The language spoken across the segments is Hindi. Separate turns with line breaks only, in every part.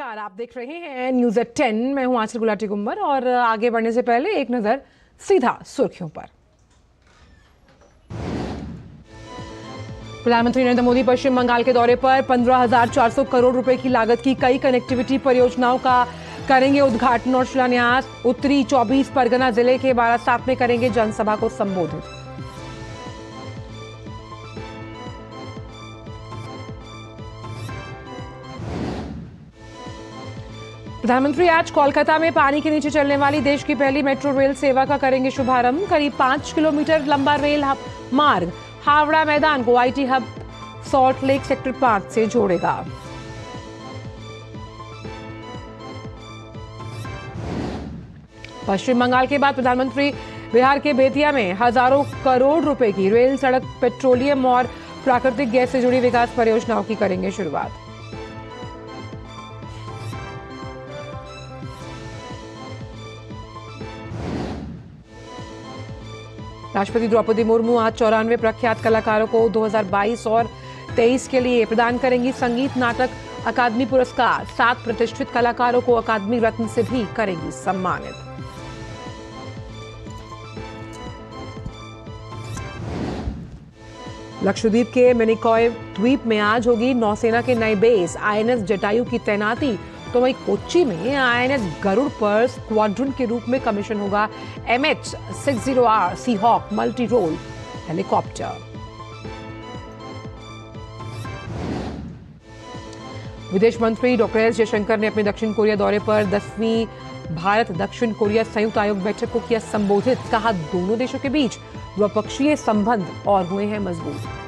नमस्कार, आप देख रहे हैं न्यूज़ एट 10। मैं हूं आंचल गुलाटी गुंबर और आगे बढ़ने से पहले एक नजर सीधा सुर्खियों पर। प्रधानमंत्री नरेंद्र मोदी पश्चिम बंगाल के दौरे पर 15,400 करोड़ रुपए की लागत की कई कनेक्टिविटी परियोजनाओं का करेंगे उद्घाटन और शिलान्यास। उत्तरी 24 परगना जिले के बारासात में करेंगे जनसभा को संबोधित। प्रधानमंत्री आज कोलकाता में पानी के नीचे चलने वाली देश की पहली मेट्रो रेल सेवा का करेंगे शुभारंभ। करीब 5 किलोमीटर लंबा रेल मार्ग हावड़ा मैदान को IT hub salt lake sector 5 से जोड़ेगा। पश्चिम बंगाल के बाद प्रधानमंत्री बिहार के बेतिया में हजारों करोड़ रुपए की रेल, सड़क, पेट्रोलियम और प्राकृतिक गैस से जुड़ी विकास परियोजनाओं की करेंगे शुरुआत। राष्ट्रपति द्रौपदी मुर्मू आज 94 प्रख्यात कलाकारों को 2022 और 23 के लिए प्रदान करेंगी संगीत नाटक अकादमी पुरस्कार। 7 प्रतिष्ठित कलाकारों को अकादमी रत्न से भी करेंगी सम्मानित। लक्षद्वीप के मिनिकॉय द्वीप में आज होगी नौसेना के नए बेस आईएनएस जटायु की तैनाती। तो वहीं कोच्चि में आईएनएस गरुड़ पर स्क्वाड्रन के रूप में कमीशन होगा MH-60R Seahawk multi role helicopter. विदेश मंत्री डॉक्टर एस जयशंकर ने अपने दक्षिण कोरिया दौरे पर 10वीं भारत दक्षिण कोरिया संयुक्त आयोग बैठक को किया संबोधित। कहा, दोनों देशों के बीच द्विपक्षीय संबंध और हुए हैं मजबूत।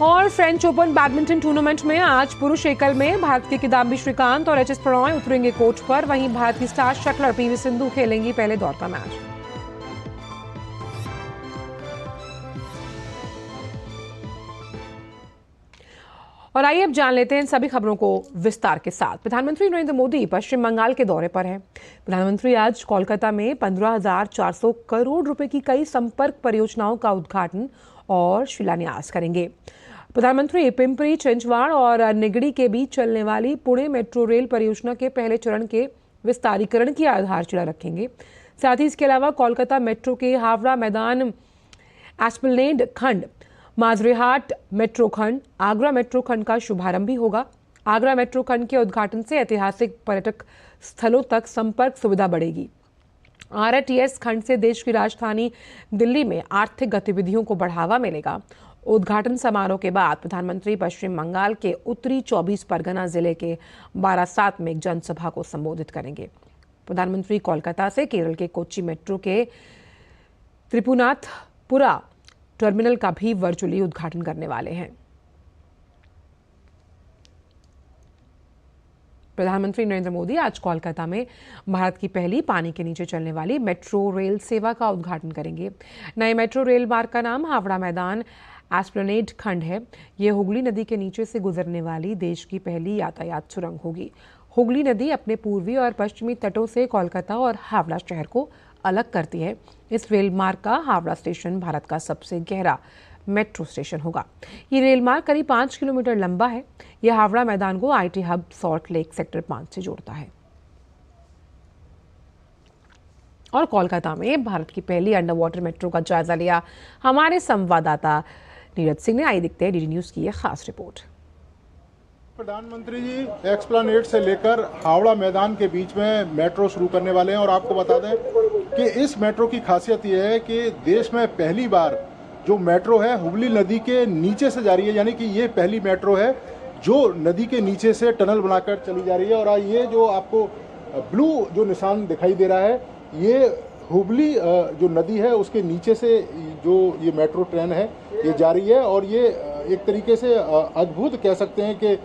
और फ्रेंच ओपन बैडमिंटन टूर्नामेंट में आज पुरुष एकल में भारत के किदाम्बी श्रीकांत और एचएस प्रणॉय उतरेंगे कोर्ट पर। वहीं भारत की स्टार शटलर पीवी सिंधु खेलेंगी पहले दौर का मैच। और आइए अब जान लेते हैं इन सभी खबरों को विस्तार के साथ। प्रधानमंत्री नरेंद्र मोदी पश्चिम बंगाल के दौरे पर हैं। प्रधानमंत्री आज कोलकाता में 15,400 करोड़ रुपए की कई संपर्क परियोजनाओं का उद्घाटन और शिलान्यास करेंगे। प्रधानमंत्री पिंपरी चिंचवाड़ और निगड़ी के बीच चलने वाली पुणे मेट्रो रेल परियोजना के पहले चरण के विस्तारीकरण की आधारशिला रखेंगे। साथ ही इसके अलावा कोलकाता मेट्रो के हावड़ा मैदान, एस्प्लेनेड खंड, माजरेहाट मेट्रो खंड, आगरा मेट्रो खंड का शुभारंभ भी होगा। आगरा मेट्रो खंड के उद्घाटन से ऐतिहासिक पर्यटक स्थलों तक संपर्क सुविधा बढ़ेगी। आरटीएस खंड से देश की राजधानी दिल्ली में आर्थिक गतिविधियों को बढ़ावा मिलेगा। उद्घाटन समारोह के बाद प्रधानमंत्री पश्चिम बंगाल के उत्तरी 24 परगना जिले के बारासात में एक जनसभा को संबोधित करेंगे। प्रधानमंत्री कोलकाता से केरल के कोच्चि मेट्रो के त्रिपुनाथपुरा टर्मिनल का भी वर्चुअली उद्घाटन करने वाले हैं। प्रधानमंत्री नरेंद्र मोदी आज कोलकाता में भारत की पहली पानी के नीचे चलने वाली मेट्रो रेल सेवा का उद्घाटन करेंगे। नए मेट्रो रेल मार्ग का नाम हावड़ा मैदान एस्प्लेनेड खंड है। यह हुगली नदी के नीचे से गुजरने वाली देश की पहली यातायात सुरंग होगी। हुगली नदी अपने पूर्वी और पश्चिमी तटों से कोलकाता और हावड़ा शहर को अलग करती है। इस रेल मार्ग का हावड़ा स्टेशन भारत का सबसे गहरा मेट्रो स्टेशन होगा। ये रेल मार्ग करीब 5 किलोमीटर लंबा है। यह हावड़ा मैदान को IT hub salt lake sector 5 से जोड़ता है। और कोलकाता में भारत की पहली अंडर वाटर मेट्रो का जायजा लिया हमारे संवाददाता नीरज सिंह ने। आई दिखते हैं डीडी न्यूज की यह खास रिपोर्ट।
प्रधानमंत्री जी एक्सप्लेनेड से लेकर हावड़ा मैदान के बीच में मेट्रो शुरू करने वाले हैं। और आपको बता दें कि इस मेट्रो की खासियत यह है कि देश में पहली बार जो मेट्रो है हुगली नदी के नीचे से जा रही है, यानी कि ये पहली मेट्रो है जो नदी के नीचे से टनल बनाकर चली जा रही है। और ये जो आपको ब्लू जो निशान दिखाई दे रहा है, ये हुगली जो नदी है उसके नीचे से जो ये मेट्रो ट्रेन है ये जा रही है। और ये एक तरीके से अद्भुत कह सकते हैं कि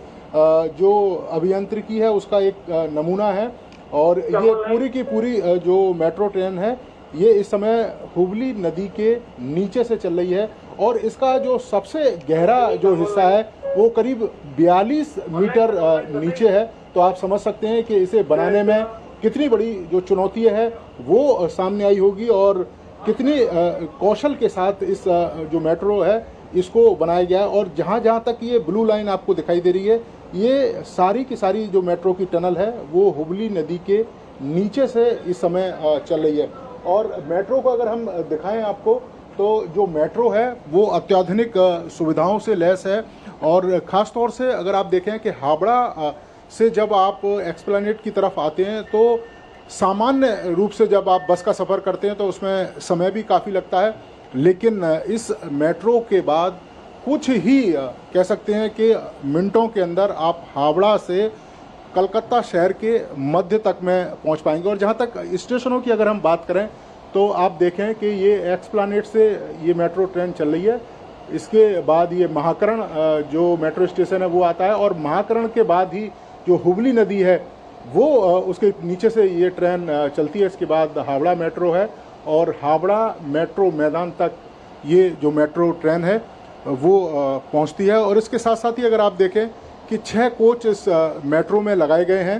जो अभियांत्रिकी है उसका एक नमूना है। और ये पूरी की पूरी जो मेट्रो ट्रेन है ये इस समय हुगली नदी के नीचे से चल रही है। और इसका जो सबसे गहरा जो हिस्सा है वो करीब 42 मीटर नीचे है। तो आप समझ सकते हैं कि इसे बनाने में कितनी बड़ी जो चुनौती है वो सामने आई होगी और कितनी कौशल के साथ इस जो मेट्रो है इसको बनाया गया है। और जहाँ जहाँ तक ये ब्लू लाइन आपको दिखाई दे रही है, ये सारी की सारी जो मेट्रो की टनल है वो हुगली नदी के नीचे से इस समय चल रही है। और मेट्रो को अगर हम दिखाएं आपको, तो जो मेट्रो है वो अत्याधुनिक सुविधाओं से लैस है। और ख़ास तौर से अगर आप देखें कि हावड़ा से जब आप एस्प्लैनेड की तरफ आते हैं, तो सामान्य रूप से जब आप बस का सफ़र करते हैं तो उसमें समय भी काफ़ी लगता है, लेकिन इस मेट्रो के बाद कुछ ही कह सकते हैं कि मिनटों के अंदर आप हावड़ा से कलकत्ता शहर के मध्य तक में पहुंच पाएंगे। और जहां तक स्टेशनों की अगर हम बात करें, तो आप देखें कि ये एस्प्लैनेड से ये मेट्रो ट्रेन चल रही है। इसके बाद ये महाकरण जो मेट्रो स्टेशन है वो आता है, और महाकरण के बाद ही जो हुगली नदी है वो उसके नीचे से ये ट्रेन चलती है। इसके बाद हावड़ा मेट्रो है, और हावड़ा मेट्रो मैदान तक ये जो मेट्रो ट्रेन है वो पहुंचती है। और इसके साथ साथ ही अगर आप देखें कि 6 कोच इस मेट्रो में लगाए गए हैं,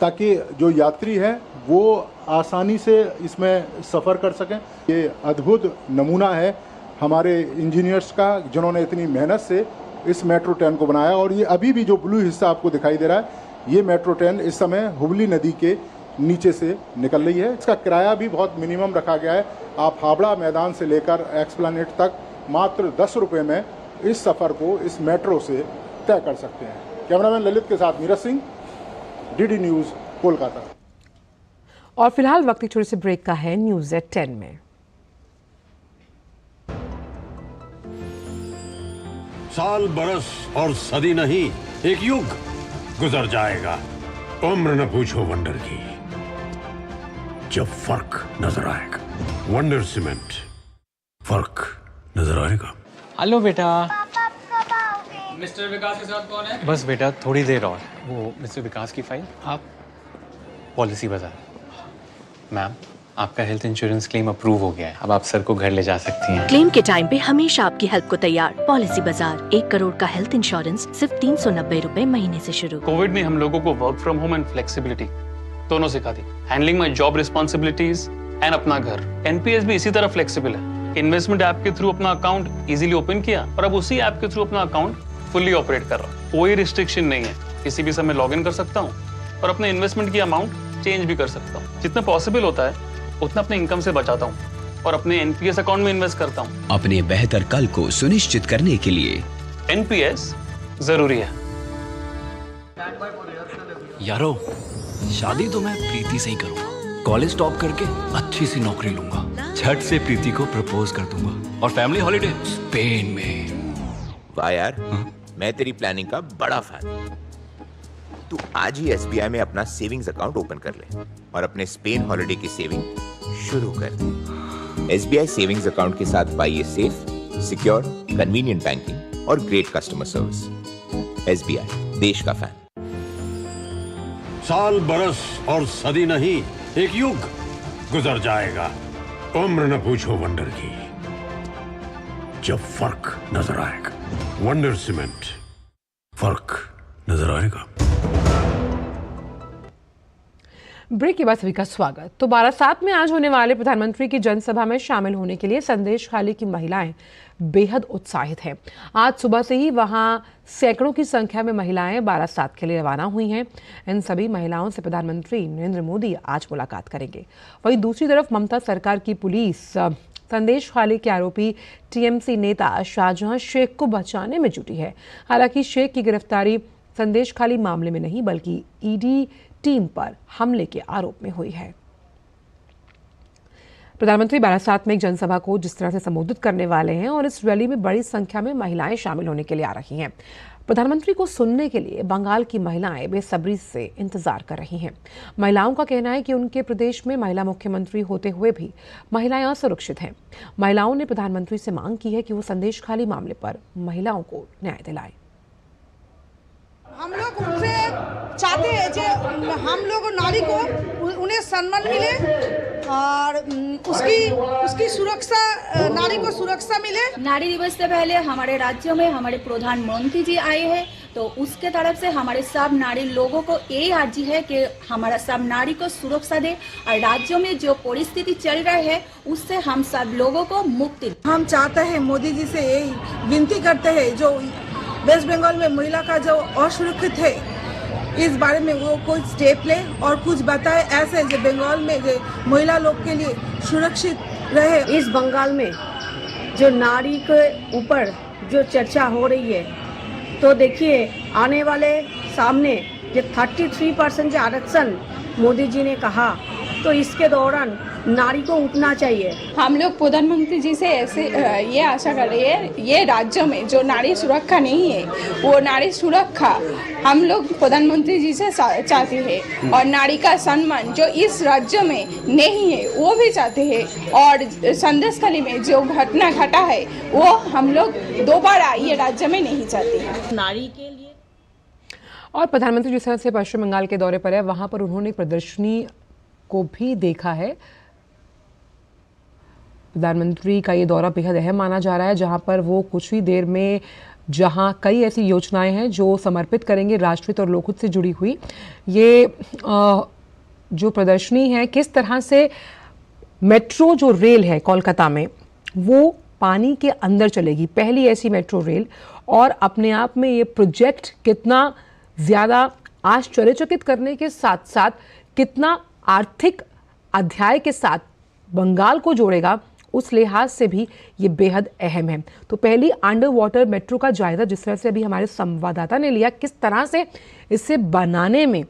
ताकि जो यात्री हैं वो आसानी से इसमें सफ़र कर सकें। ये अद्भुत नमूना है हमारे इंजीनियर्स का, जिन्होंने इतनी मेहनत से इस मेट्रो ट्रेन को बनाया। और ये अभी भी जो ब्लू हिस्सा आपको दिखाई दे रहा है, ये मेट्रो ट्रेन इस समय हुगली नदी के नीचे से निकल रही है। इसका किराया भी बहुत मिनिमम रखा गया है। आप हावड़ा मैदान से लेकर एस्प्लैनेड तक मात्र 10 रुपये में इस सफ़र को इस मेट्रो से तय कर सकते हैं। कैमरामैन ललित के साथ नीरज सिंह, डीडी न्यूज़, कोलकाता।
और फिलहाल वक्त एक छोटे से ब्रेक का है न्यूज़ एट 10 में।
साल, बरस और सदी नहीं, एक युग गुजर जाएगा। उम्र न पूछो वंडर की, जब फर्क नजर आएगा। वंडर सीमेंट, फर्क नजर आएगा।
हेलो बेटा।
मिस्टर विकास के साथ कौन है?
बस बेटा थोड़ी देर और। वो मिस्टर विकास की फाइल आप पॉलिसी बाजार। मैम, आपका हेल्थ इंश्योरेंस क्लेम अप्रूव हो गया है। अब आप सर को घर ले जा सकती हैं।
क्लेम के टाइम पे हमेशा आपकी हेल्प को तैयार। पॉलिसी बाजार, 1 करोड़ का हेल्थ इंश्योरेंस सिर्फ 390 रुपए महीने से शुरू।
कोविड ने हम लोगों को work from home and flexibility दोनों सिखा दी। Handling my job responsibilities and अपना घर। एनपीएस भी इसी तरह फ्लेक्सिबल है। इन्वेस्टमेंट ऐप के थ्रू अपना अकाउंट इजीली ओपन किया, और अब उसी ऐप के थ्रू अपना अकाउंट फुल्ली ऑपरेट कर रहा हूँ। कोई रिस्ट्रिक्शन नहीं है, किसी भी समय लॉग इन कर सकता हूँ और अपने इन्वेस्टमेंट की अमाउंट चेंज भी कर सकता हूँ। जितना पॉसिबल होता है उतना अपने इनकम से बचाता हूँ और अपने एनपीएस अकाउंट में इन्वेस्ट करता हूँ।
अपने बेहतर कल को सुनिश्चित करने के लिए
एनपीएस जरूरी है।
यारो, शादी तो मैं प्रीति से ही करूंगा। कॉलेज टॉप करके अच्छी सी नौकरी लूंगा, झट से प्रीति को प्रपोज कर दूंगा, और फैमिली हॉलिडे स्पेन में।
वाह यार, मैं तेरी प्लानिंग का बड़ा फैन। तू आज ही एसबीआई में अपना सेविंग्स अकाउंट ओपन कर ले और अपने स्पेन हॉलिडे की सेविंग शुरू कर दे। एसबीआई सेविंग्स अकाउंट के साथ पाइए सेफ, सिक्योर, कन्वीनियंट बैंकिंग और ग्रेट कस्टमर सर्विस। एसबीआई, देश का फैन।
साल, बरस और सदी नहीं, एक युग गुजर जाएगा। उम्र न पूछो वंडर की, जब फर्क नजर आएगा। वंडर सीमेंट, फर्क नजर आएगा।
ब्रेक के बाद सभी का स्वागत। तो बारासात में आज होने वाले प्रधानमंत्री की जनसभा में शामिल होने के लिए संदेश खाली की महिलाएं बेहद उत्साहित हैं। आज सुबह से ही वहां सैकड़ों की संख्या में महिलाएं बारासात के लिए रवाना हुई हैं। इन सभी महिलाओं से प्रधानमंत्री नरेंद्र मोदी आज मुलाकात करेंगे। वहीं दूसरी तरफ ममता सरकार की पुलिस संदेश खाली के आरोपी टीएमसी नेता शाहजहां शेख को बचाने में जुटी है। हालांकि शेख की गिरफ्तारी संदेश खाली मामले में नहीं, बल्कि ईडी टीम पर हमले के आरोप में हुई है। प्रधानमंत्री बारासात में एक जनसभा को जिस तरह से संबोधित करने वाले हैं, और इस रैली में बड़ी संख्या में महिलाएं शामिल होने के लिए आ रही हैं। प्रधानमंत्री को सुनने के लिए बंगाल की महिलाएं बेसब्री से इंतजार कर रही हैं। महिलाओं का कहना है कि उनके प्रदेश में महिला मुख्यमंत्री होते हुए भी महिलाएं असुरक्षित हैं। महिलाओं ने प्रधानमंत्री से मांग की है कि वो संदेश खाली मामले पर महिलाओं को न्याय दिलाए।
हम लोग उनसे चाहते हैं कि हम लोग नारी को उन्हें सम्मान मिले और उसकी सुरक्षा, नारी को सुरक्षा मिले।
नारी दिवस से पहले हमारे राज्यों में हमारे प्रधानमंत्री जी आए हैं तो उसके तरफ से हमारे सब नारी लोगों को यही अर्जी है कि हमारा सब नारी को सुरक्षा दे और राज्यों में जो परिस्थिति चल रही है उससे हम सब लोगों को मुक्ति।
हम चाहते हैं मोदी जी से यही विनती करते हैं, जो वेस्ट बंगाल में महिला का जो असुरक्षित है इस बारे में वो कोई स्टेप ले और कुछ बताए ऐसे जो बंगाल में जो महिला लोग के लिए सुरक्षित रहे।
इस बंगाल में जो नारी के ऊपर जो चर्चा हो रही है, तो देखिए आने वाले सामने जो 33% जो आरक्षण मोदी जी ने कहा, तो इसके दौरान नारी को उठना चाहिए।
हम लोग प्रधानमंत्री जी से ऐसे ये आशा कर रहे हैं, ये राज्यों में जो नारी सुरक्षा नहीं है वो नारी सुरक्षा हम लोग प्रधानमंत्री जी से चाहते हैं, और नारी का सम्मान जो इस राज्य में नहीं है वो भी चाहते हैं, और संदेशखाली में जो घटना घटा है वो हम लोग दोबारा ये राज्य में नहीं चाहते।
नारी के लिए
और प्रधानमंत्री जिस तरह से पश्चिम बंगाल के दौरे पर है, वहां पर उन्होंने एक प्रदर्शनी को भी देखा है। प्रधानमंत्री का ये दौरा बेहद अहम माना जा रहा है, जहां पर वो कुछ ही देर में जहां कई ऐसी योजनाएं हैं जो समर्पित करेंगे राष्ट्रहित और लोकहित से जुड़ी हुई। ये जो प्रदर्शनी है, किस तरह से मेट्रो जो रेल है कोलकाता में वो पानी के अंदर चलेगी, पहली ऐसी मेट्रो रेल, और अपने आप में ये प्रोजेक्ट कितना ज़्यादा आश्चर्यचकित करने के साथ साथ कितना आर्थिक अध्याय के साथ बंगाल को जोड़ेगा, उस लिहाज से भी ये बेहद अहम है। तो पहली अंडर वाटर मेट्रो का जायजा जिस तरह से अभी हमारे संवाददाता ने लिया, किस तरह से इसे बनाने में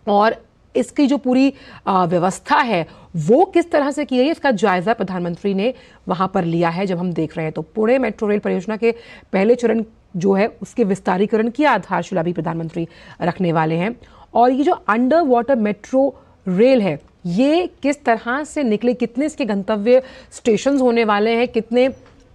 और इसकी जो पूरी व्यवस्था है वो किस तरह से की गई, इसका जायजा प्रधानमंत्री ने वहां पर लिया है। जब हम देख रहे हैं तो पुणे मेट्रो रेल परियोजना के पहले चरण जो है उसके विस्तारीकरण की आधारशिला भी प्रधानमंत्री रखने वाले हैं। और ये जो अंडर वाटर मेट्रो रेल है ये किस तरह से निकले, कितने इसके गंतव्य स्टेशन होने वाले हैं, कितने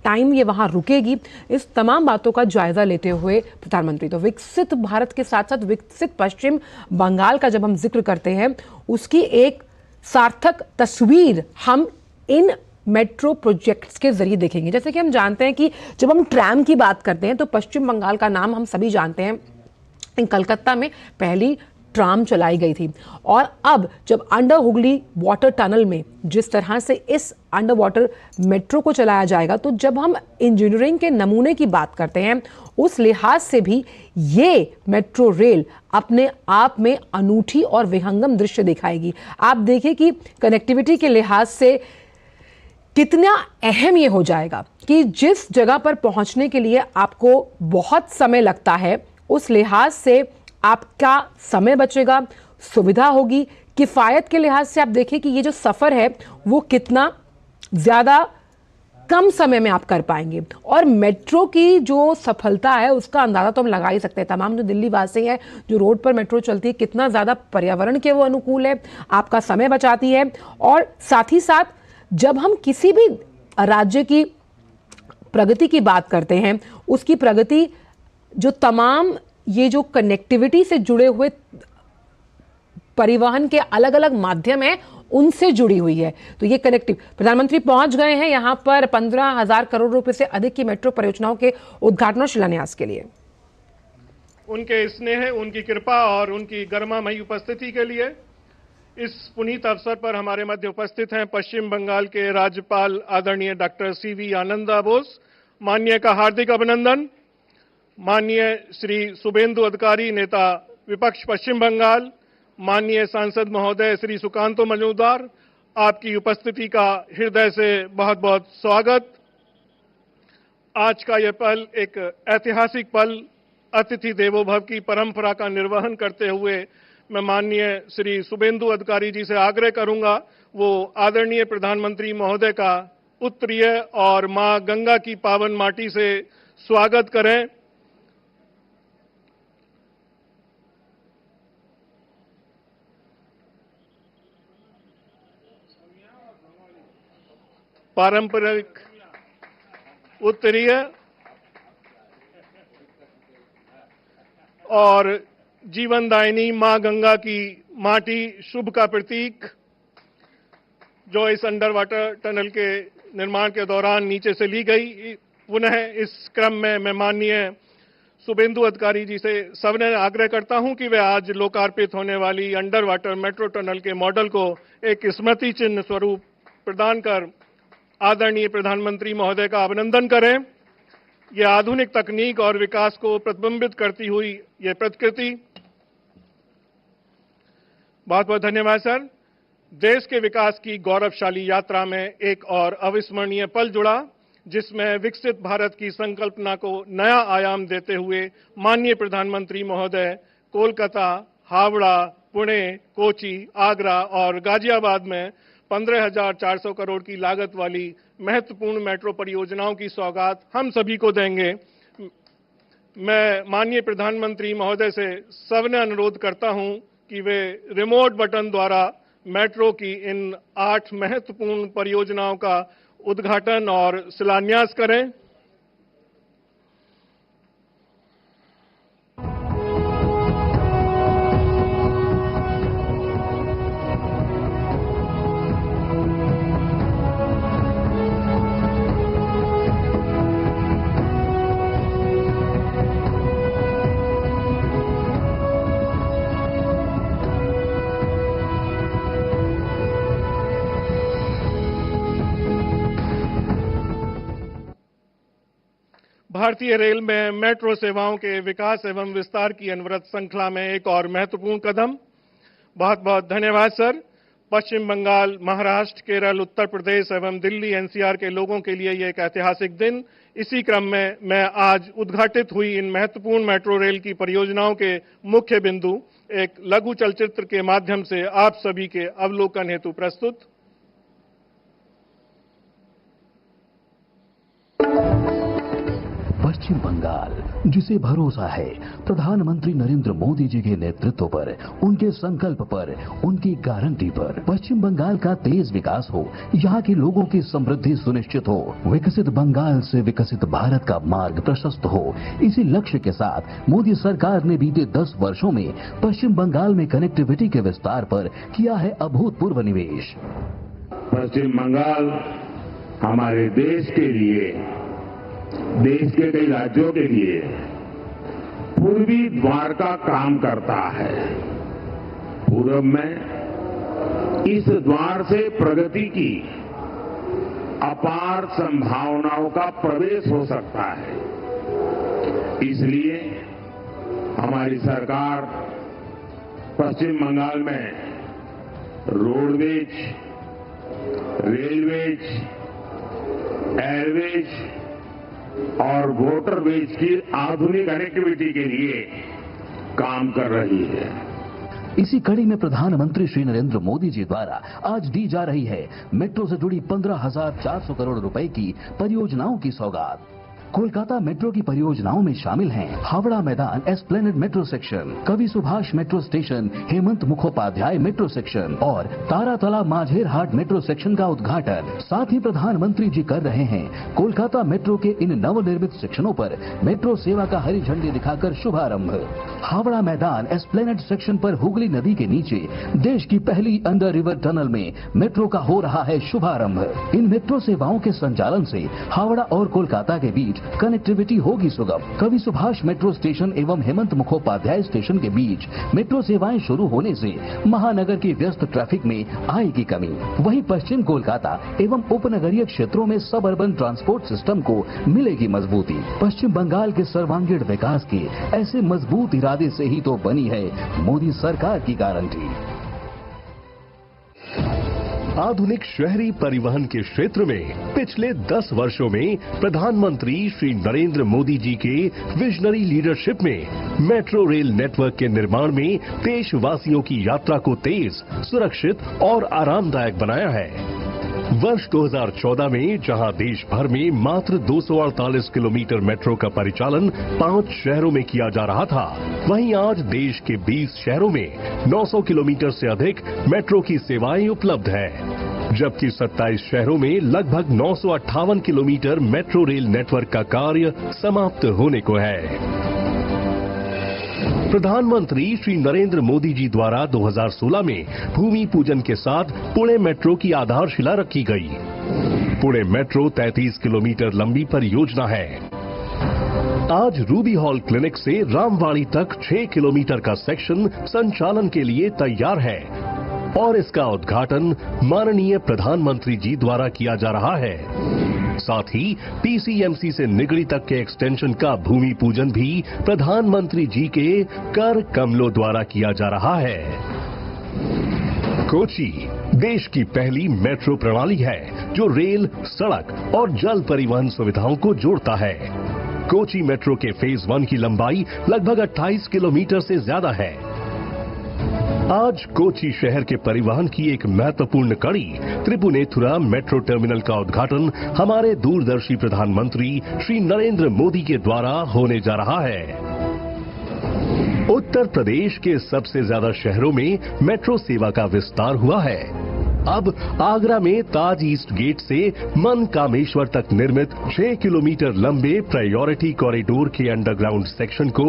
टाइम ये वहाँ रुकेगी, इस तमाम बातों का जायजा लेते हुए प्रधानमंत्री तो विकसित भारत के साथ साथ विकसित पश्चिम बंगाल का जब हम जिक्र करते हैं उसकी एक सार्थक तस्वीर हम इन मेट्रो प्रोजेक्ट्स के जरिए देखेंगे। जैसे कि हम जानते हैं कि जब हम ट्रैम की बात करते हैं तो पश्चिम बंगाल का नाम हम सभी जानते हैं। कलकत्ता में पहली ट्राम चलाई गई थी, और अब जब अंडर हुगली वाटर टनल में जिस तरह से इस अंडर वाटर मेट्रो को चलाया जाएगा, तो जब हम इंजीनियरिंग के नमूने की बात करते हैं उस लिहाज से भी ये मेट्रो रेल अपने आप में अनूठी और विहंगम दृश्य दिखाएगी। आप देखिए कि कनेक्टिविटी के लिहाज से कितना अहम ये हो जाएगा कि जिस जगह पर पहुंचने के लिए आपको बहुत समय लगता है, उस लिहाज से आपका समय बचेगा, सुविधा होगी। किफ़ायत के लिहाज से आप देखिए कि ये जो सफ़र है वो कितना ज़्यादा कम समय में आप कर पाएंगे, और मेट्रो की जो सफलता है उसका अंदाज़ा तो हम लगा ही सकते हैं। तमाम जो दिल्ली वासी हैं, जो रोड पर मेट्रो चलती है, कितना ज़्यादा पर्यावरण के वो अनुकूल है, आपका समय बचाती है। और साथ ही साथ जब हम किसी भी राज्य की प्रगति की बात करते हैं, उसकी प्रगति जो तमाम ये जो कनेक्टिविटी से जुड़े हुए परिवहन के अलग अलग माध्यम हैं उनसे जुड़ी हुई है। तो ये कनेक्टिव प्रधानमंत्री पहुंच गए हैं यहां पर 15,000 करोड़ रुपए से अधिक की मेट्रो परियोजनाओं के उद्घाटन और शिलान्यास के लिए।
उनके स्नेह, उनकी कृपा और उनकी गरिमामयी उपस्थिति के लिए इस पुनीत अवसर पर हमारे मध्य उपस्थित हैं पश्चिम बंगाल के राज्यपाल आदरणीय डॉक्टर CV आनंदा बोस। माननीय का हार्दिक अभिनंदन। माननीय श्री शुभेंदु अधिकारी, नेता विपक्ष पश्चिम बंगाल, माननीय सांसद महोदय श्री सुकांतो मजूमदार, आपकी उपस्थिति का हृदय से बहुत बहुत स्वागत। आज का यह पल एक ऐतिहासिक पल, अतिथि देवो भव की परंपरा का निर्वहन करते हुए मैं माननीय श्री शुभेंदु अधिकारी जी से आग्रह करूंगा वो आदरणीय प्रधानमंत्री महोदय का उत्तरीय और मां गंगा की पावन माटी से स्वागत करें। पारंपरिक उत्तरीय और जीवनदायिनी मां गंगा की माटी शुभ का प्रतीक, जो इस अंडर वाटर टनल के निर्माण के दौरान नीचे से ली गई। पुनः इस क्रम में मैं माननीय शुभेंदु अधिकारी जी से सबने आग्रह करता हूं कि वे आज लोकार्पित होने वाली अंडर वाटर मेट्रो टनल के मॉडल को एक स्मृति चिन्ह स्वरूप प्रदान कर आदरणीय प्रधानमंत्री महोदय का अभिनंदन करें। यह आधुनिक तकनीक और विकास को प्रतिबिंबित करती हुई यह प्रतिकृति, बहुत बहुत धन्यवाद सर। देश के विकास की गौरवशाली यात्रा में एक और अविस्मरणीय पल जुड़ा, जिसमें विकसित भारत की संकल्पना को नया आयाम देते हुए माननीय प्रधानमंत्री महोदय कोलकाता, हावड़ा, पुणे, कोची, आगरा और गाजियाबाद में 15,400 करोड़ की लागत वाली महत्वपूर्ण मेट्रो परियोजनाओं की सौगात हम सभी को देंगे। मैं माननीय प्रधानमंत्री महोदय से सविनय अनुरोध करता हूं कि वे रिमोट बटन द्वारा मेट्रो की इन 8 महत्वपूर्ण परियोजनाओं का उद्घाटन और शिलान्यास करें। भारतीय रेल में मेट्रो सेवाओं के विकास एवं विस्तार की अनवरत श्रृंखला में एक और महत्वपूर्ण कदम। बहुत बहुत धन्यवाद सर। पश्चिम बंगाल, महाराष्ट्र, केरल, उत्तर प्रदेश एवं दिल्ली एनसीआर के लोगों के लिए यह एक ऐतिहासिक दिन। इसी क्रम में मैं आज उद्घाटित हुई इन महत्वपूर्ण मेट्रो रेल की परियोजनाओं के मुख्य बिंदु एक लघु चलचित्र के माध्यम से आप सभी के अवलोकन हेतु प्रस्तुत।
पश्चिम बंगाल, जिसे भरोसा है प्रधानमंत्री नरेंद्र मोदी जी के नेतृत्व पर, उनके संकल्प पर, उनकी गारंटी पर। पश्चिम बंगाल का तेज विकास हो, यहाँ के लोगों की समृद्धि सुनिश्चित हो, विकसित बंगाल से विकसित भारत का मार्ग प्रशस्त हो। इसी लक्ष्य के साथ मोदी सरकार ने बीते 10 वर्षों में पश्चिम बंगाल में कनेक्टिविटी के विस्तार पर किया है अभूतपूर्व निवेश।
पश्चिम बंगाल हमारे देश के लिए, देश के कई राज्यों के लिए पूर्वी द्वार का काम करता है। पूर्व में इस द्वार से प्रगति की अपार संभावनाओं का प्रवेश हो सकता है। इसलिए हमारी सरकार पश्चिम बंगाल में रोडवेज, रेलवेज, एयरवेज और वाटरवेज की आधुनिक कनेक्टिविटी के लिए काम कर रही है।
इसी कड़ी में प्रधानमंत्री श्री नरेंद्र मोदी जी द्वारा आज दी जा रही है मेट्रो से जुड़ी 15,400 करोड़ रुपए की परियोजनाओं की सौगात। कोलकाता मेट्रो की परियोजनाओं में शामिल हैं हावड़ा मैदान एस्प्लेनेड मेट्रो सेक्शन, कवि Subhash metro station, Hemant Mukhopadhyay metro section और तारातला माझेर हाट मेट्रो सेक्शन का उद्घाटन। साथ ही प्रधानमंत्री जी कर रहे हैं कोलकाता मेट्रो के इन नवनिर्मित सेक्शनों पर मेट्रो सेवा का हरी झंडी दिखाकर शुभारंभ। हावड़ा मैदान एस्प्लेनेड सेक्शन पर हुगली नदी के नीचे देश की पहली अंडर रिवर टनल में मेट्रो का हो रहा है शुभारंभ। इन मेट्रो सेवाओं के संचालन से हावड़ा और कोलकाता के बीच कनेक्टिविटी होगी सुगम। कवि सुभाष मेट्रो स्टेशन एवं हेमंत मुखोपाध्याय स्टेशन के बीच मेट्रो सेवाएं शुरू होने से महानगर की व्यस्त ट्रैफिक में आएगी कमी। वहीं पश्चिम कोलकाता एवं उपनगरीय क्षेत्रों में सब अर्बन ट्रांसपोर्ट सिस्टम को मिलेगी मजबूती। पश्चिम बंगाल के सर्वांगीण विकास के ऐसे मजबूत इरादे से ही तो बनी है मोदी सरकार की गारंटी।
आधुनिक शहरी परिवहन के क्षेत्र में पिछले 10 वर्षों में प्रधानमंत्री श्री नरेंद्र मोदी जी के विजनरी लीडरशिप में मेट्रो रेल नेटवर्क के निर्माण में देशवासियों की यात्रा को तेज, सुरक्षित और आरामदायक बनाया है। वर्ष 2014 में जहां देश भर में मात्र 248 किलोमीटर मेट्रो का परिचालन 5 शहरों में किया जा रहा था, वहीं आज देश के 20 शहरों में 900 किलोमीटर से अधिक मेट्रो की सेवाएं उपलब्ध है, जबकि 27 शहरों में लगभग 958 किलोमीटर मेट्रो रेल नेटवर्क का कार्य समाप्त होने को है। प्रधानमंत्री श्री नरेंद्र मोदी जी द्वारा 2016 में भूमि पूजन के साथ पुणे मेट्रो की आधारशिला रखी गई। पुणे मेट्रो 33 किलोमीटर लंबी परियोजना है। आज रूबी हॉल क्लिनिक से रामवाड़ी तक 6 किलोमीटर का सेक्शन संचालन के लिए तैयार है और इसका उद्घाटन माननीय प्रधानमंत्री जी द्वारा किया जा रहा है। साथ ही पीसीएमसी से निगड़ी तक के एक्सटेंशन का भूमि पूजन भी प्रधानमंत्री जी के कर कमलों द्वारा किया जा रहा है। कोची देश की पहली मेट्रो प्रणाली है जो रेल, सड़क और जल परिवहन सुविधाओं को जोड़ता है। कोची मेट्रो के फेज 1 की लंबाई लगभग 28 किलोमीटर से ज्यादा है। आज कोची शहर के परिवहन की एक महत्वपूर्ण कड़ी त्रिपुनेथुरा मेट्रो टर्मिनल का उद्घाटन हमारे दूरदर्शी प्रधानमंत्री श्री नरेंद्र मोदी के द्वारा होने जा रहा है। उत्तर प्रदेश के सबसे ज्यादा शहरों में मेट्रो सेवा का विस्तार हुआ है। अब आगरा में ताज ईस्ट गेट से मनकामेश्वर तक निर्मित 6 किलोमीटर लंबे प्रायोरिटी कॉरिडोर के अंडरग्राउंड सेक्शन को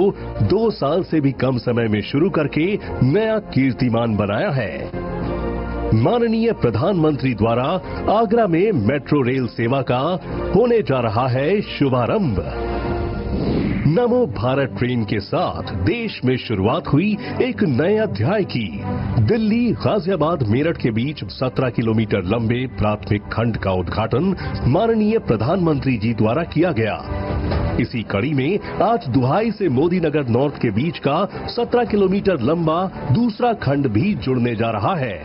2 साल से भी कम समय में शुरू करके नया कीर्तिमान बनाया है। माननीय प्रधानमंत्री द्वारा आगरा में मेट्रो रेल सेवा का होने जा रहा है शुभारंभ। नमो भारत ट्रेन के साथ देश में शुरुआत हुई एक नए अध्याय की। दिल्ली गाजियाबाद मेरठ के बीच 17 किलोमीटर लंबे प्राथमिक खंड का उद्घाटन माननीय प्रधानमंत्री जी द्वारा किया गया। इसी कड़ी में आज दुहाई से मोदी नगर नॉर्थ के बीच का 17 किलोमीटर लंबा दूसरा खंड भी जुड़ने जा रहा है,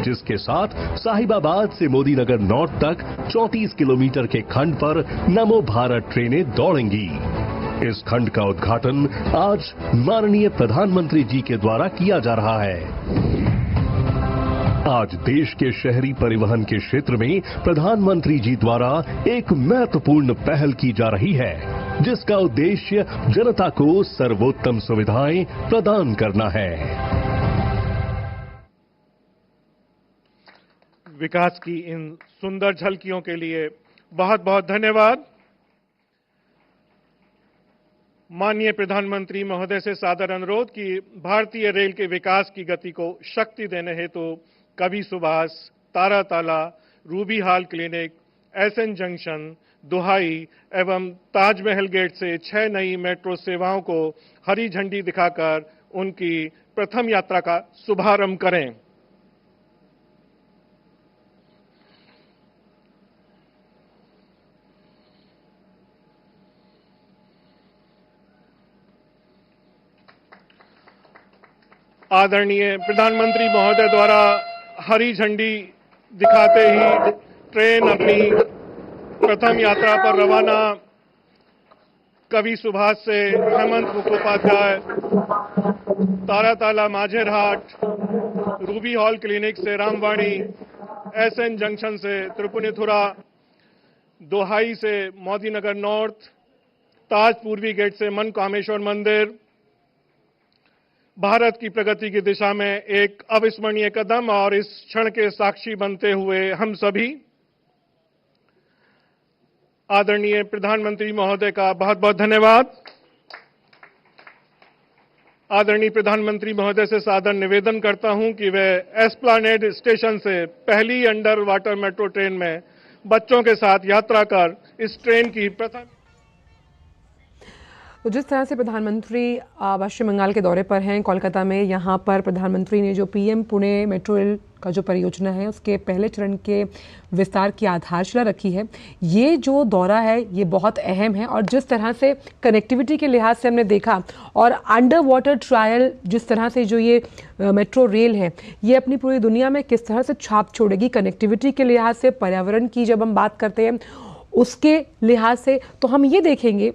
जिसके साथ साहिबाबाद से मोदी नगर नॉर्थ तक 34 किलोमीटर के खंड पर नमो भारत ट्रेनें दौड़ेंगी। इस खंड का उद्घाटन आज माननीय प्रधानमंत्री जी के द्वारा किया जा रहा है। आज देश के शहरी परिवहन के क्षेत्र में प्रधानमंत्री जी द्वारा एक महत्वपूर्ण पहल की जा रही है, जिसका उद्देश्य जनता को सर्वोत्तम सुविधाएं प्रदान करना है।
विकास की इन सुंदर झलकियों के लिए बहुत बहुत धन्यवाद। माननीय प्रधानमंत्री महोदय से सादर अनुरोध कि भारतीय रेल के विकास की गति को शक्ति देने हेतु Kavi Subhash, Taratala, Ruby Hall Clinic, SN junction, Duhai एवं ताजमहल गेट से 6 नई मेट्रो सेवाओं को हरी झंडी दिखाकर उनकी प्रथम यात्रा का शुभारंभ करें। आदरणीय प्रधानमंत्री महोदय द्वारा हरी झंडी दिखाते ही ट्रेन अपनी प्रथम यात्रा पर रवाना कवि सुभाष से Hemant Mukhopadhyay, Taratala Majerhat, Ruby Hall Clinic से रामवाड़ी, एसएन जंक्शन से त्रिपुनेथुरा, दोहाई से मोदी नगर नॉर्थ, ताज पूर्वी गेट से मनकामेश्वर मंदिर, भारत की प्रगति की दिशा में एक अविस्मरणीय कदम और इस क्षण के साक्षी बनते हुए हम सभी आदरणीय प्रधानमंत्री महोदय का बहुत बहुत धन्यवाद। आदरणीय प्रधानमंत्री महोदय से सादर निवेदन करता हूं कि वे एस्प्लानेड स्टेशन से पहली अंडर वाटर मेट्रो ट्रेन में बच्चों के साथ यात्रा कर इस ट्रेन की प्रथम।
तो जिस तरह से प्रधानमंत्री पश्चिम बंगाल के दौरे पर हैं कोलकाता में, यहाँ पर प्रधानमंत्री ने जो पीएम पुणे मेट्रो रेल का जो परियोजना है उसके पहले चरण के विस्तार की आधारशिला रखी है। ये जो दौरा है ये बहुत अहम है और जिस तरह से कनेक्टिविटी के लिहाज से हमने देखा और अंडर वाटर ट्रायल जिस तरह से जो ये मेट्रो रेल है ये अपनी पूरी दुनिया में किस तरह से छाप छोड़ेगी कनेक्टिविटी के लिहाज से, पर्यावरण की जब हम बात करते हैं उसके लिहाज से, तो हम ये देखेंगे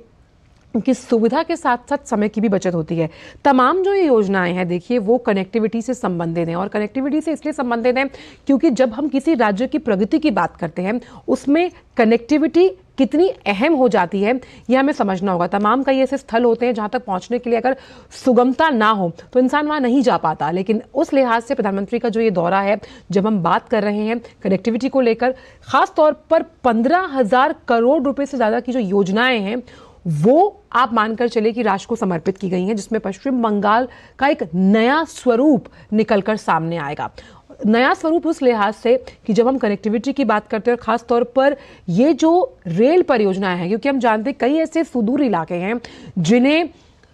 कि सुविधा के साथ साथ समय की भी बचत होती है। तमाम जो ये योजनाएं हैं देखिए वो कनेक्टिविटी से संबंधित हैं और कनेक्टिविटी से इसलिए संबंधित हैं क्योंकि जब हम किसी राज्य की प्रगति की बात करते हैं उसमें कनेक्टिविटी कितनी अहम हो जाती है यह हमें समझना होगा। तमाम कई ऐसे स्थल होते हैं जहां तक पहुंचने के लिए अगर सुगमता ना हो तो इंसान वहां नहीं जा पाता, लेकिन उस लिहाज से प्रधानमंत्री का जो ये दौरा है, जब हम बात कर रहे हैं कनेक्टिविटी को लेकर, खास तौर पर 15,000 करोड़ रुपए से ज्यादा की जो योजनाएं हैं वो आप मानकर चले कि राष्ट्र को समर्पित की गई हैं, जिसमें पश्चिम बंगाल का एक नया स्वरूप निकलकर सामने आएगा। नया स्वरूप उस लिहाज से कि जब हम कनेक्टिविटी की बात करते हैं और खास तौर पर ये जो रेल परियोजनाएं हैं, क्योंकि हम जानते हैं कई ऐसे सुदूर इलाके हैं जिन्हें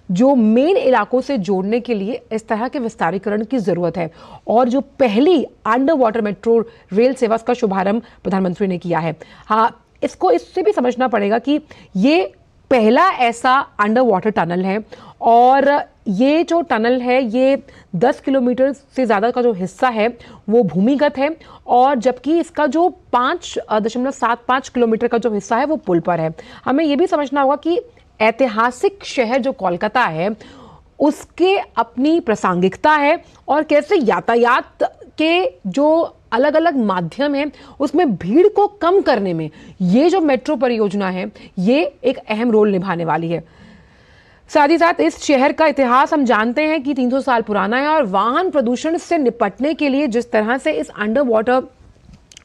जो मेन इलाकों से जोड़ने के लिए इस तरह के विस्तारीकरण की जरूरत है, और जो पहली अंडर वाटर मेट्रो रेल सेवा का शुभारंभ प्रधानमंत्री ने किया है। हाँ, इसको इससे भी समझना पड़ेगा कि ये पहला ऐसा अंडर वाटर टनल है, और ये जो टनल है ये 10 किलोमीटर से ज़्यादा का जो हिस्सा है वो भूमिगत है, और जबकि इसका जो 5.75 किलोमीटर का जो हिस्सा है वो पुल पर है। हमें ये भी समझना होगा कि ऐतिहासिक शहर जो कोलकाता है उसके अपनी प्रासंगिकता है, और कैसे यातायात के जो अलग अलग माध्यम हैं उसमें भीड़ को कम करने में ये जो मेट्रो परियोजना है ये एक अहम रोल निभाने वाली है। साथ ही साथ इस शहर का इतिहास हम जानते हैं कि 300 साल पुराना है, और वाहन प्रदूषण से निपटने के लिए जिस तरह से इस अंडर वाटर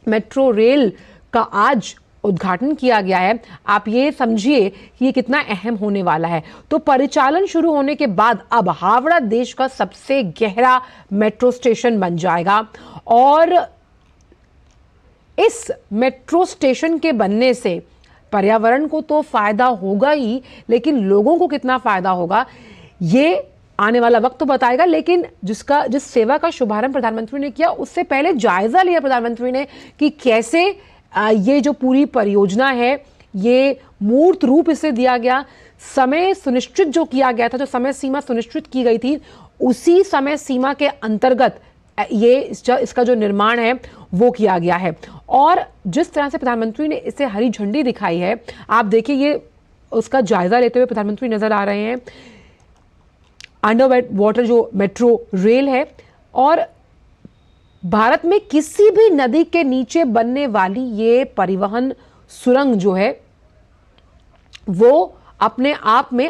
मेट्रो रेल का आज उद्घाटन किया गया है, आप ये समझिए कि ये कितना अहम होने वाला है। तो परिचालन शुरू होने के बाद अब हावड़ा देश का सबसे गहरा मेट्रो स्टेशन बन जाएगा, और इस मेट्रो स्टेशन के बनने से पर्यावरण को तो फायदा होगा ही, लेकिन लोगों को कितना फायदा होगा ये आने वाला वक्त तो बताएगा। लेकिन जिस सेवा का शुभारंभ प्रधानमंत्री ने किया उससे पहले जायजा लिया प्रधानमंत्री ने कि कैसे ये जो पूरी परियोजना है ये मूर्त रूप इसे दिया गया, समय सुनिश्चित जो किया गया था, जो समय सीमा सुनिश्चित की गई थी उसी समय सीमा के अंतर्गत ये इसका जो निर्माण है वो किया गया है। और जिस तरह से प्रधानमंत्री ने इसे हरी झंडी दिखाई है, आप देखिए ये उसका जायजा लेते हुए प्रधानमंत्री नजर आ रहे हैं। अंडर वाटर जो मेट्रो रेल है, और भारत में किसी भी नदी के नीचे बनने वाली ये परिवहन सुरंग जो है वो अपने आप में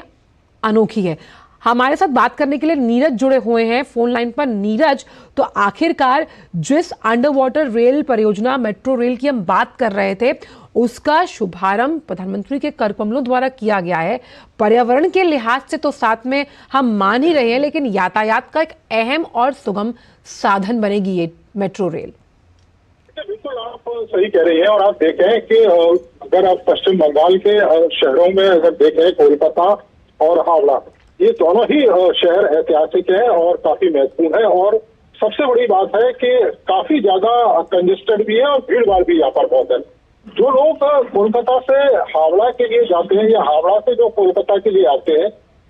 अनोखी है। हमारे साथ बात करने के लिए नीरज जुड़े हुए हैं फोन लाइन पर। नीरज, तो आखिरकार जिस अंडर वाटर रेल परियोजना मेट्रो रेल की हम बात कर रहे थे उसका शुभारंभ प्रधानमंत्री के करकमलों द्वारा किया गया है। पर्यावरण के लिहाज से तो साथ में हम मान ही रहे हैं, लेकिन यातायात का एक अहम और सुगम साधन बनेगी ये मेट्रो रेल।
बिल्कुल आप सही कह रही हैं, और आप देखें कि अगर आप पश्चिम बंगाल के शहरों में अगर देखें, कोलकाता और हावड़ा, ये दोनों ही शहर ऐतिहासिक है और काफी महत्वपूर्ण है। और सबसे बड़ी बात है कि काफी ज्यादा कंजेस्टेड भी है और भीड़ भाड़ भी यहाँ पर बहुत है। जो लोग कोलकाता से हावड़ा के लिए जाते हैं या हावड़ा से जो कोलकाता के लिए आते हैं,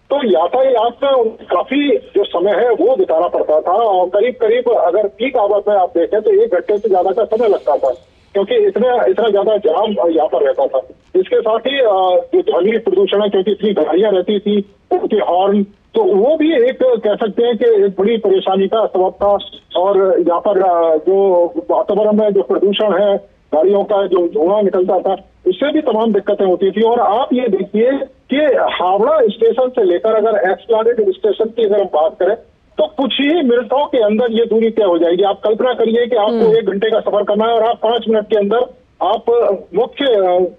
तो यातायात में काफी जो समय है वो बिताना पड़ता था, और करीब करीब अगर पीक आवर में आप देखें तो 1 घंटे से ज्यादा का समय लगता था, क्योंकि इतना ज्यादा जाम यहाँ पर रहता था। इसके साथ ही जो ध्वनि प्रदूषण है, क्योंकि इतनी गाड़ियां रहती थी, उनके हॉर्न, तो वो भी एक कह सकते हैं कि एक बड़ी परेशानी का सबब था। और यहाँ पर जो वातावरण में जो प्रदूषण है, गाड़ियों का जो धुआं निकलता था, उससे भी तमाम दिक्कतें होती थी। और आप ये देखिए कि हावड़ा स्टेशन से लेकर अगर एस्प्लैनेड स्टेशन की अगर हम बात करें तो कुछ ही मिनटों के अंदर ये दूरी तय हो जाएगी। आप कल्पना करिए कि आपको 1 घंटे का सफर करना है और आप 5 मिनट के अंदर आप मुख्य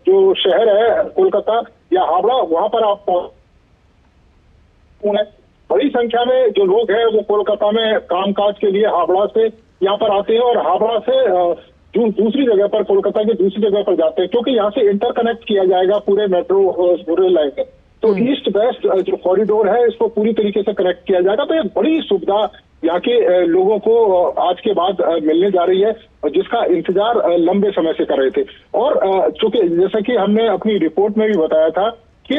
जो शहर है कोलकाता या हावड़ा, वहां पर आप पहुंच। बड़ी संख्या में जो लोग हैं वो कोलकाता में कामकाज के लिए हावड़ा से यहाँ पर आते हैं, और हावड़ा से दूसरी जगह पर, कोलकाता की दूसरी जगह पर जाते हैं, क्योंकि यहाँ से इंटरकनेक्ट किया जाएगा पूरे मेट्रो रेल लाइन में। तो ईस्ट वेस्ट जो कॉरिडोर है इसको पूरी तरीके से कनेक्ट किया जाएगा। तो ये बड़ी सुविधा यहाँ के लोगों को आज के बाद मिलने जा रही है, जिसका इंतजार लंबे समय से कर रहे थे। और चूंकि जैसा कि हमने अपनी रिपोर्ट में भी बताया था कि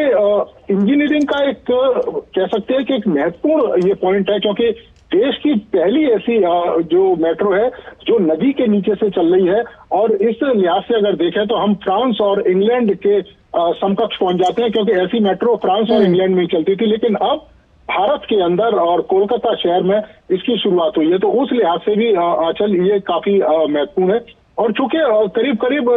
इंजीनियरिंग का एक कह सकते हैं कि एक महत्वपूर्ण ये पॉइंट है, क्योंकि देश की पहली ऐसी जो मेट्रो है जो नदी के नीचे से चल रही है। और इस लिहाज से अगर देखें तो हम फ्रांस और इंग्लैंड के समकक्ष पहुंच जाते हैं, क्योंकि ऐसी मेट्रो फ्रांस और इंग्लैंड में चलती थी, लेकिन अब भारत के अंदर और कोलकाता शहर में इसकी शुरुआत हुई है। तो उस लिहाज से भी आंचल ये काफी महत्वपूर्ण है। और चूंकि करीब करीब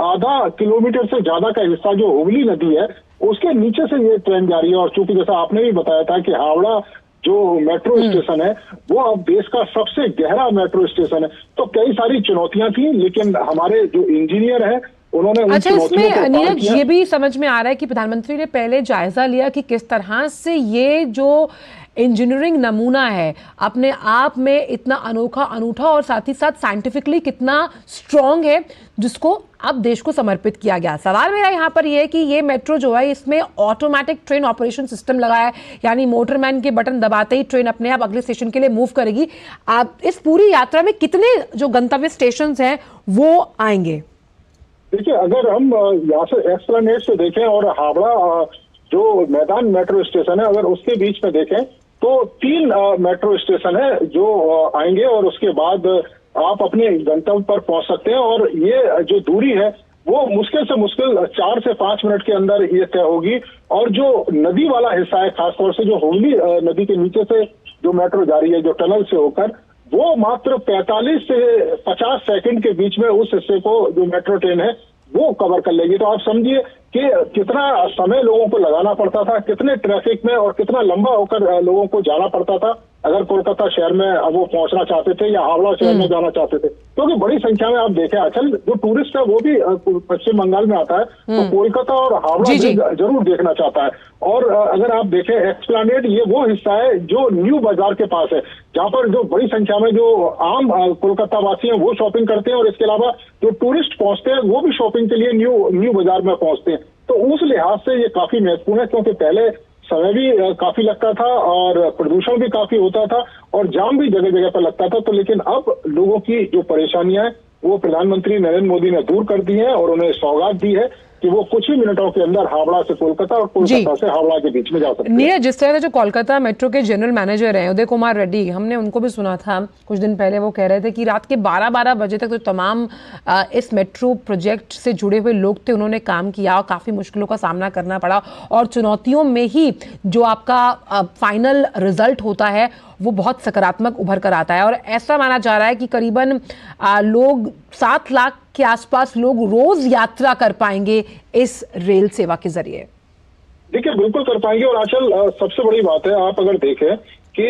आधा किलोमीटर से ज्यादा का हिस्सा जो हुगली नदी है उसके नीचे से ये ट्रेन जा रही है। और चूंकि जैसा आपने भी बताया था कि हावड़ा जो मेट्रो स्टेशन है वो अब देश का सबसे गहरा मेट्रो स्टेशन है, तो कई सारी चुनौतियां थी, लेकिन हमारे जो इंजीनियर हैं उन्होंने
अच्छा, इसमें नीरज ये भी समझ में आ रहा है कि प्रधानमंत्री ने पहले जायजा लिया कि किस तरह से ये जो इंजीनियरिंग नमूना है, अपने आप में इतना अनूठा और साथ ही साथ साइंटिफिकली कितना स्ट्रॉन्ग है, जिसको अब देश को समर्पित किया गया। सवाल मेरा यहाँ पर यह है कि ये मेट्रो जो है इसमें ऑटोमेटिक ट्रेन ऑपरेशन सिस्टम लगा है, यानी मोटरमैन के बटन दबाते ही ट्रेन अपने आप अगले स्टेशन के लिए मूव करेगी। आप इस पूरी यात्रा में कितने जो गंतव्य स्टेशन हैं वो आएंगे?
देखिए, अगर हम यहाँ से एस्प्लेनेड से देखें और हावड़ा जो मैदान मेट्रो स्टेशन है, अगर उसके बीच में देखें तो 3 मेट्रो स्टेशन है जो आएंगे और उसके बाद आप अपने गंतव्य पर पहुंच सकते हैं। और ये जो दूरी है वो मुश्किल से मुश्किल 4 से 5 मिनट के अंदर ये तय होगी। और जो नदी वाला हिस्सा है, खासतौर से जो हुगली नदी के नीचे से जो मेट्रो जा रही है, जो टनल से होकर, वो मात्र 45 से 50 सेकंड के बीच में उस हिस्से को जो मेट्रो ट्रेन है वो कवर कर लेगी। तो आप समझिए कि कितना समय लोगों को लगाना पड़ता था, कितने ट्रैफिक में और कितना लंबा होकर लोगों को जाना पड़ता था अगर कोलकाता शहर में वो पहुंचना चाहते थे या हावड़ा शहर में जाना चाहते थे। क्योंकि बड़ी संख्या में आप देखें, अचल जो टूरिस्ट है वो भी पश्चिम बंगाल में आता है, तो कोलकाता और हावड़ा जरूर देखना चाहता है। और अगर आप देखें एस्प्लेनेड, ये वो हिस्सा है जो न्यू बाजार के पास है, जहां पर जो बड़ी संख्या में जो आम कोलकाता वासी हैं वो शॉपिंग करते हैं और इसके अलावा जो टूरिस्ट पहुंचते हैं वो भी शॉपिंग के लिए न्यू बाजार में पहुंचते हैं। तो उस लिहाज से ये काफी महत्वपूर्ण है, क्योंकि पहले समय भी काफी लगता था और प्रदूषण भी काफी होता था और जाम भी जगह जगह पर लगता था। तो लेकिन अब लोगों की जो परेशानियां हैं वो प्रधानमंत्री नरेंद्र मोदी ने दूर कर दी है और उन्हें सौगात दी है कि वो कुछ ही मिनटों के अंदर हावड़ा से कोलकाता और कोलकाता से हावड़ा के बीच में जा सकते हैं।
नीरज, जिस तरह से जो कोलकाता मेट्रो के जनरल मैनेजर हैं उदय कुमार रेड्डी, हमने उनको भी सुना था कुछ दिन पहले, वो कह रहे थे कि रात के 12-12 बजे तक तो तमाम इस मेट्रो प्रोजेक्ट से जुड़े हुए लोग थे, उन्होंने काम किया और काफ़ी मुश्किलों का सामना करना पड़ा और चुनौतियों में ही जो आपका फाइनल रिजल्ट होता है वो बहुत सकारात्मक उभर कर आता है। और ऐसा माना जा रहा है कि करीबन लोग 7 लाख के आसपास लोग रोज यात्रा कर पाएंगे इस रेल सेवा के जरिए।
देखिए, बिल्कुल कर पाएंगे। और आजकल सबसे बड़ी बात है, आप अगर देखें कि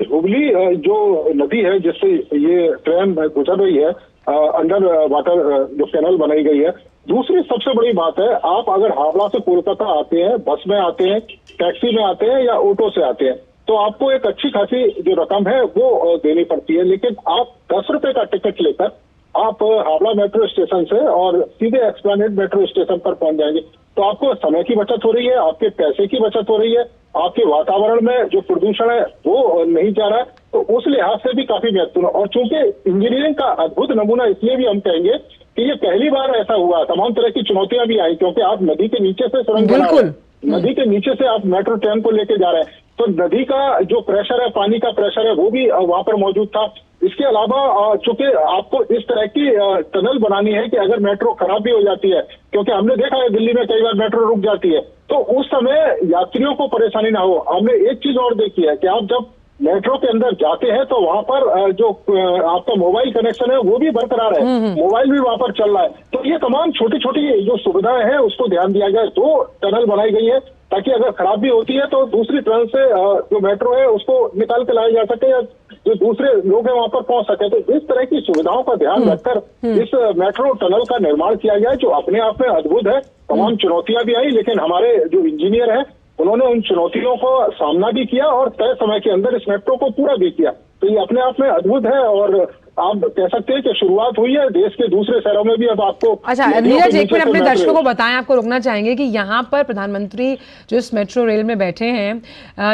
हुगली जो नदी है जिससे ये ट्रेन गुजर रही है, अंडर वाटर जो कैनल बनाई गई है। दूसरी सबसे बड़ी बात है, आप अगर हावड़ा से कोलकाता आते हैं, बस में आते हैं, टैक्सी में आते हैं या ऑटो से आते हैं, तो आपको एक अच्छी खासी जो रकम है वो देनी पड़ती है। लेकिन आप 10 रुपए का टिकट लेकर आप हावड़ा मेट्रो स्टेशन से और सीधे एस्प्लेनेड मेट्रो स्टेशन पर पहुंच जाएंगे। तो आपको समय की बचत हो रही है, आपके पैसे की बचत हो रही है, आपके वातावरण में जो प्रदूषण है वो नहीं जा रहा है। तो उस लिहाज से भी काफी महत्वपूर्ण। और चूंकि इंजीनियरिंग का अद्भुत नमूना इसलिए भी हम कहेंगे कि ये पहली बार ऐसा हुआ, तमाम तरह की चुनौतियां भी आई, क्योंकि आप नदी के नीचे से सुरंग बना रहे हैं, नदी के नीचे से आप मेट्रो ट्रेन को लेके जा रहे हैं, तो नदी का जो प्रेशर है, पानी का प्रेशर है, वो भी वहां पर मौजूद था। इसके अलावा चूंकि आपको इस तरह की टनल बनानी है कि अगर मेट्रो खराब भी हो जाती है, क्योंकि हमने देखा है दिल्ली में कई बार मेट्रो रुक जाती है, तो उस समय यात्रियों को परेशानी ना हो। हमने एक चीज और देखी है कि आप जब मेट्रो के अंदर जाते हैं तो वहां पर जो आपका मोबाइल कनेक्शन है वो भी बरकरार है, मोबाइल भी वहां पर चल रहा है। तो ये तमाम छोटी छोटी जो सुविधाएं हैं उसको ध्यान दिया गया है। 2 टनल बनाई गई है ताकि अगर खराब भी होती है तो दूसरी टनल से जो मेट्रो है उसको निकाल के लाया जा सके या जो दूसरे लोग हैं वहां पर पहुंच सके। तो इस तरह की सुविधाओं का ध्यान रखकर इस मेट्रो टनल का निर्माण किया गया है, जो अपने आप में अद्भुत है। तमाम चुनौतियां भी आई, लेकिन हमारे जो इंजीनियर हैं उन्होंने उन चुनौतियों को सामना भी किया और तय समय के अंदर इस मेट्रो को पूरा भी किया। तो ये अपने आप में अद्भुत है और आप कह सकते हैं कि शुरुआत हुई है, देश के दूसरे शहरों में भी अब आपको।
अच्छा नीरज, एक मिनट अपने दर्शकों को बताएं, आपको रोकना चाहेंगे कि यहाँ पर प्रधानमंत्री जो इस मेट्रो रेल में बैठे हैं,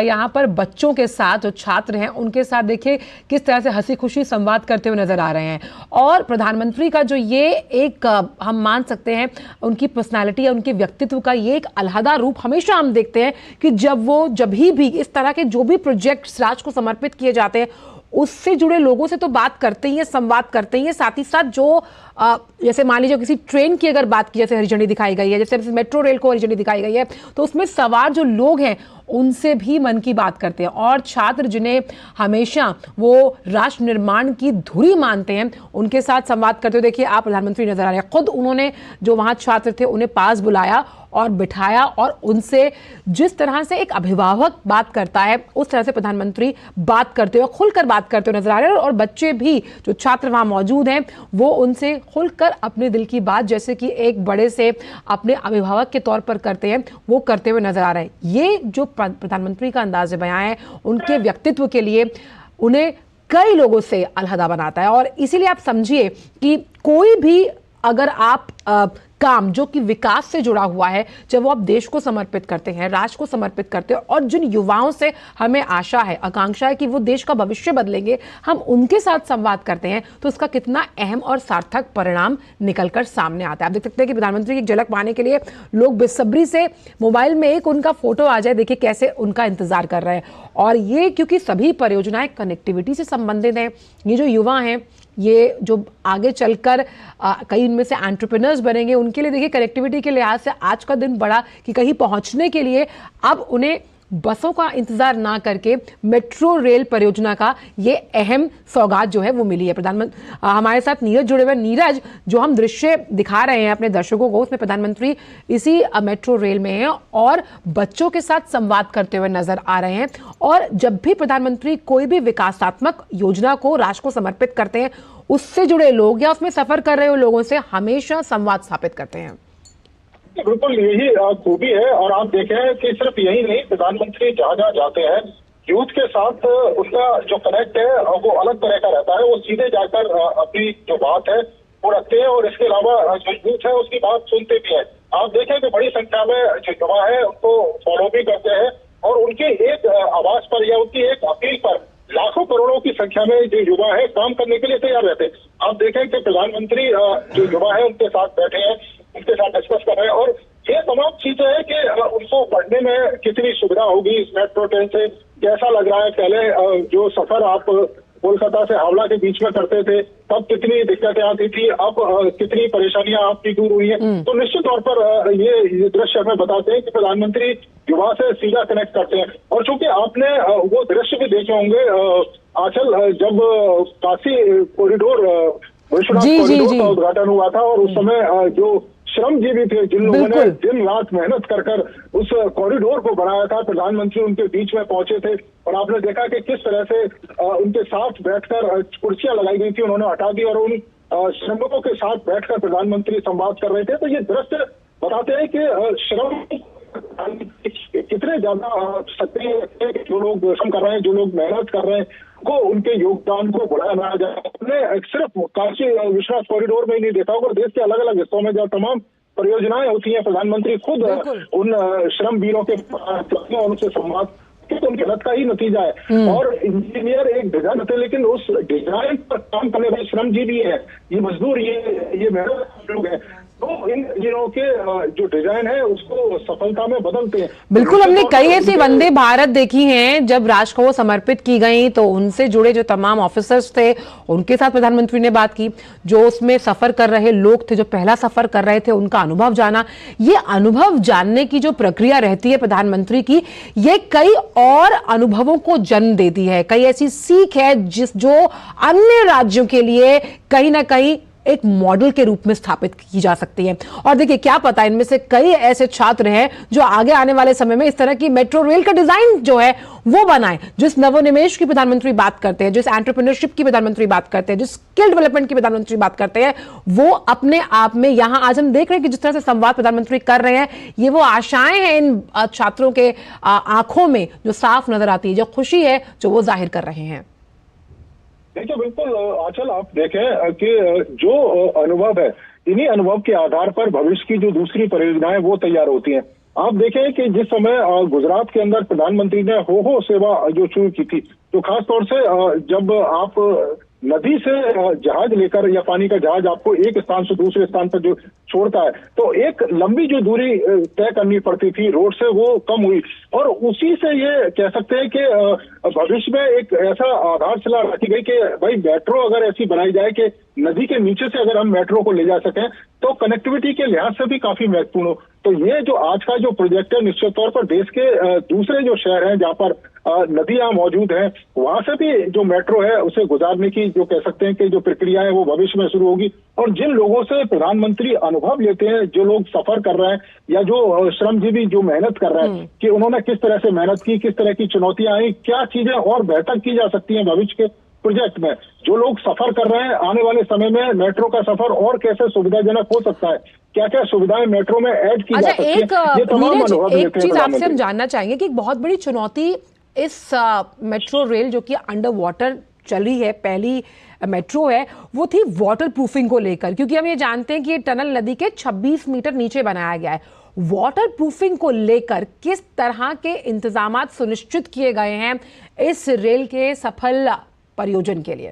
यहाँ पर बच्चों के साथ जो छात्र हैं उनके साथ देखिए किस तरह से हंसी खुशी संवाद करते हुए नजर आ रहे हैं। और प्रधानमंत्री का जो ये एक हम मान सकते हैं उनकी पर्सनैलिटी या उनके व्यक्तित्व का ये एक अलहदा रूप हमेशा हम देखते हैं कि जब भी इस तरह के जो भी प्रोजेक्ट्स राष्ट्र को समर्पित किए जाते हैं उससे जुड़े लोगों से तो बात करते ही है, संवाद करते ही है, साथ ही साथ जो जैसे मान लीजिए किसी ट्रेन की अगर बात की, जैसे हरी झंडी दिखाई गई है, जैसे मेट्रो रेल को हरी झंडी दिखाई गई है, तो उसमें सवार जो लोग हैं उनसे भी मन की बात करते हैं। और छात्र जिन्हें हमेशा वो राष्ट्र निर्माण की धुरी मानते हैं उनके साथ संवाद करते हुए देखिए आप प्रधानमंत्री नजर आ रहे हैं। खुद उन्होंने जो वहां छात्र थे उन्हें पास बुलाया और बिठाया और उनसे जिस तरह से एक अभिभावक बात करता है उस तरह से प्रधानमंत्री बात करते हुए खुलकर बात करते हुए नजर आ रहे हैं। और बच्चे भी जो छात्र वहां मौजूद हैं वो उनसे खुलकर अपने दिल की बात जैसे कि एक बड़े से अपने अभिभावक के तौर पर करते हैं वो करते हुए नजर आ रहे हैं। ये जो प्रधानमंत्री का अंदाज़ बयां है, उनके व्यक्तित्व के लिए उन्हें कई लोगों से अलहदा बनाता है। और इसीलिए आप समझिए कि कोई भी अगर आप काम जो कि विकास से जुड़ा हुआ है, जब वो आप देश को समर्पित करते हैं, राष्ट्र को समर्पित करते हैं, और जिन युवाओं से हमें आशा है, आकांक्षा है कि वो देश का भविष्य बदलेंगे, हम उनके साथ संवाद करते हैं, तो इसका कितना अहम और सार्थक परिणाम निकलकर सामने आता है। आप देख सकते हैं कि प्रधानमंत्री की झलक पाने के लिए लोग बेसब्री से मोबाइल में एक उनका फोटो आ जाए, देखिए कैसे उनका इंतजार कर रहे हैं। और ये क्योंकि सभी परियोजनाएं कनेक्टिविटी से संबंधित हैं, ये जो युवा हैं, ये जो आगे चलकर कई इनमें से एंटरप्रेन्योर्स बनेंगे, उनके लिए देखिए कनेक्टिविटी के लिहाज से आज का दिन बड़ा कि कहीं पहुंचने के लिए अब उन्हें बसों का इंतजार ना करके मेट्रो रेल परियोजना का ये अहम सौगात जो है वो मिली है। प्रधानमंत्री हमारे साथ नीरज जुड़े हुए। नीरज, जो हम दृश्य दिखा रहे हैं अपने दर्शकों को, उसमें प्रधानमंत्री इसी मेट्रो रेल में हैं और बच्चों के साथ संवाद करते हुए नजर आ रहे हैं। और जब भी प्रधानमंत्री कोई भी विकासात्मक योजना को राष्ट्र को समर्पित करते हैं, उससे जुड़े लोग या उसमें सफर कर रहे हो लोगों से हमेशा संवाद स्थापित करते हैं।
बिल्कुल यही खूबी है। और आप देखें कि सिर्फ यही नहीं, प्रधानमंत्री जहाँ जहाँ जाते हैं यूथ के साथ उनका जो कनेक्ट है वो अलग तरह का रहता है। वो सीधे जाकर अपनी जो बात है वो रखते हैं और इसके अलावा जो यूथ है उसकी बात सुनते भी है। आप देखें कि बड़ी संख्या में जो युवा है उनको फॉलो भी करते हैं और उनके एक आवाज पर या उनकी एक अपील पर लाखों करोड़ों की संख्या में जो युवा है काम करने के लिए तैयार रहते हैं। आप देखें कि प्रधानमंत्री जो युवा है उनके साथ बैठे हैं, उनके साथ डिस्कस कर रहे हैं और ये तमाम चीजें हैं कि उनको पढ़ने में कितनी सुविधा होगी इस मेट्रो ट्रेन से, कैसा लग रहा है। पहले जो सफर आप कोलकाता से हावड़ा के बीच में करते थे तब कितनी दिक्कतें आती थी, अब कितनी परेशानियां आपकी दूर हुई हैं। तो निश्चित तौर पर ये दृश्य हमें बताते हैं कि प्रधानमंत्री युवा से सीधा कनेक्ट करते हैं। और चूंकि आपने वो दृश्य भी देखे होंगे आंचल, जब काशी कॉरिडोर विश्वनाथ कॉरिडोर का उद्घाटन हुआ था और उस समय जो श्रमजीवी थे, जिन लोगों ने दिन रात मेहनत कर कर उस कॉरिडोर को बनाया था, प्रधानमंत्री उनके बीच में पहुंचे थे और आपने देखा कि किस तरह से उनके साथ बैठकर कुर्सियां लगाई गई थी, उन्होंने हटा दी और उन श्रमिकों के साथ बैठकर प्रधानमंत्री संवाद कर रहे थे। तो ये दृश्य बताते हैं कि श्रम कितने ज्यादा सक्रिय है, जो लोग श्रम कर रहे हैं, जो लोग मेहनत कर रहे हैं, को उनके योगदान को बढ़ाया जाए। हमने सिर्फ काशी विश्वनाथ कॉरिडोर में ही नहीं देखा होगा, देश के अलग अलग हिस्सों में जब तमाम परियोजनाएं होती हैं, प्रधानमंत्री खुद उन श्रम वीरों के और उनसे संवाद, तो उनकी मेहनत का ही नतीजा है। और इंजीनियर एक डिजाइन होते हैं, लेकिन उस डिजाइन पर काम करने वाले श्रमजीवी है, ये मजदूर, ये मेहनत लोग हैं, तो इन इंजीनियरों के जो डिजाइन है उसको सफलता में बदलते हैं।
बिल्कुल, हमने कई ऐसी वंदे भारत देखी हैं जब राष्ट्र को वो समर्पित की गई, तो उनसे जुड़े जो तमाम ऑफिसर्स थे उनके साथ प्रधानमंत्री ने बात की, जो उसमें सफर कर रहे लोग थे, जो पहला सफर कर रहे थे, उनका अनुभव जाना। ये अनुभव जानने की जो प्रक्रिया रहती है प्रधानमंत्री की, ये कई और अनुभवों को जन्म देती है, कई ऐसी सीख है जो अन्य राज्यों के लिए कहीं ना कहीं एक मॉडल के रूप में स्थापित की जा सकती है। और देखिए, क्या पता इनमें से कई ऐसे छात्र हैं जो आगे आने वाले समय में इस तरह की मेट्रो रेल का डिजाइन जो है वो बनाए, जिस नवोन्मेष की प्रधानमंत्री बात करते हैं, जिस एंटरप्रेन्योरशिप की प्रधानमंत्री बात करते हैं, जिस स्किल डेवलपमेंट की प्रधानमंत्री बात करते हैं, वो अपने आप में यहां आज हम देख रहे हैं कि जिस तरह से संवाद प्रधानमंत्री कर रहे हैं, ये वो आशाएं हैं इन छात्रों के आंखों में जो साफ नजर आती है, जो खुशी है जो वो जाहिर कर रहे हैं।
देखिए, बिल्कुल आंचल, आप देखें कि जो अनुभव है, इन्हीं अनुभव के आधार पर भविष्य की जो दूसरी परियोजनाएं वो तैयार होती हैं। आप देखें कि जिस समय गुजरात के अंदर प्रधानमंत्री ने हो सेवा जो शुरू की थी, तो खास तौर से जब आप नदी से जहाज लेकर या पानी का जहाज आपको एक स्थान से दूसरे स्थान पर जो छोड़ता है, तो एक लंबी जो दूरी तय करनी पड़ती थी रोड से, वो कम हुई। और उसी से ये कह सकते हैं कि भविष्य में एक ऐसा आधारशिला रखी गई कि भाई मेट्रो अगर ऐसी बनाई जाए कि नदी के नीचे से अगर हम मेट्रो को ले जा सकें तो कनेक्टिविटी के लिहाज से भी काफी महत्वपूर्ण हो। तो ये जो आज का जो प्रोजेक्ट है, निश्चित तौर पर देश के दूसरे जो शहर हैं जहाँ पर नदियां मौजूद हैं, वहां से भी जो मेट्रो है उसे गुजारने की जो कह सकते हैं कि जो प्रक्रिया है वो भविष्य में शुरू होगी। और जिन लोगों से प्रधानमंत्री अनुभव लेते हैं, जो लोग सफर कर रहे हैं या जो श्रमजीवी जो मेहनत कर रहे हैं, कि उन्होंने किस तरह से मेहनत की, किस तरह की चुनौतियां आई, क्या चीजें और बेहतर की जा सकती हैं भविष्य के प्रोजेक्ट में जो लोग सफर कर रहे हैं, आने वाले समय में मेट्रो का सफर और कैसे सुविधाजनक हो सकता है, क्या क्या सुविधाएं मेट्रो में ऐड की जा सकती है, ये तमाम अनुभव
एक चीज आपसे हम जानना चाहेंगे कि एक बहुत बड़ी चुनौती इस मेट्रो रेल जो कि अंडर वाटर चल रही है, पहली मेट्रो है, वो थी वाटर प्रूफिंग को लेकर, क्योंकि हम ये जानते हैं कि ये टनल नदी के 26 मीटर नीचे बनाया गया है। वाटर प्रूफिंग को लेकर किस तरह के इंतजामात सुनिश्चित किए गए हैं इस रेल के सफल परियोजन के लिए?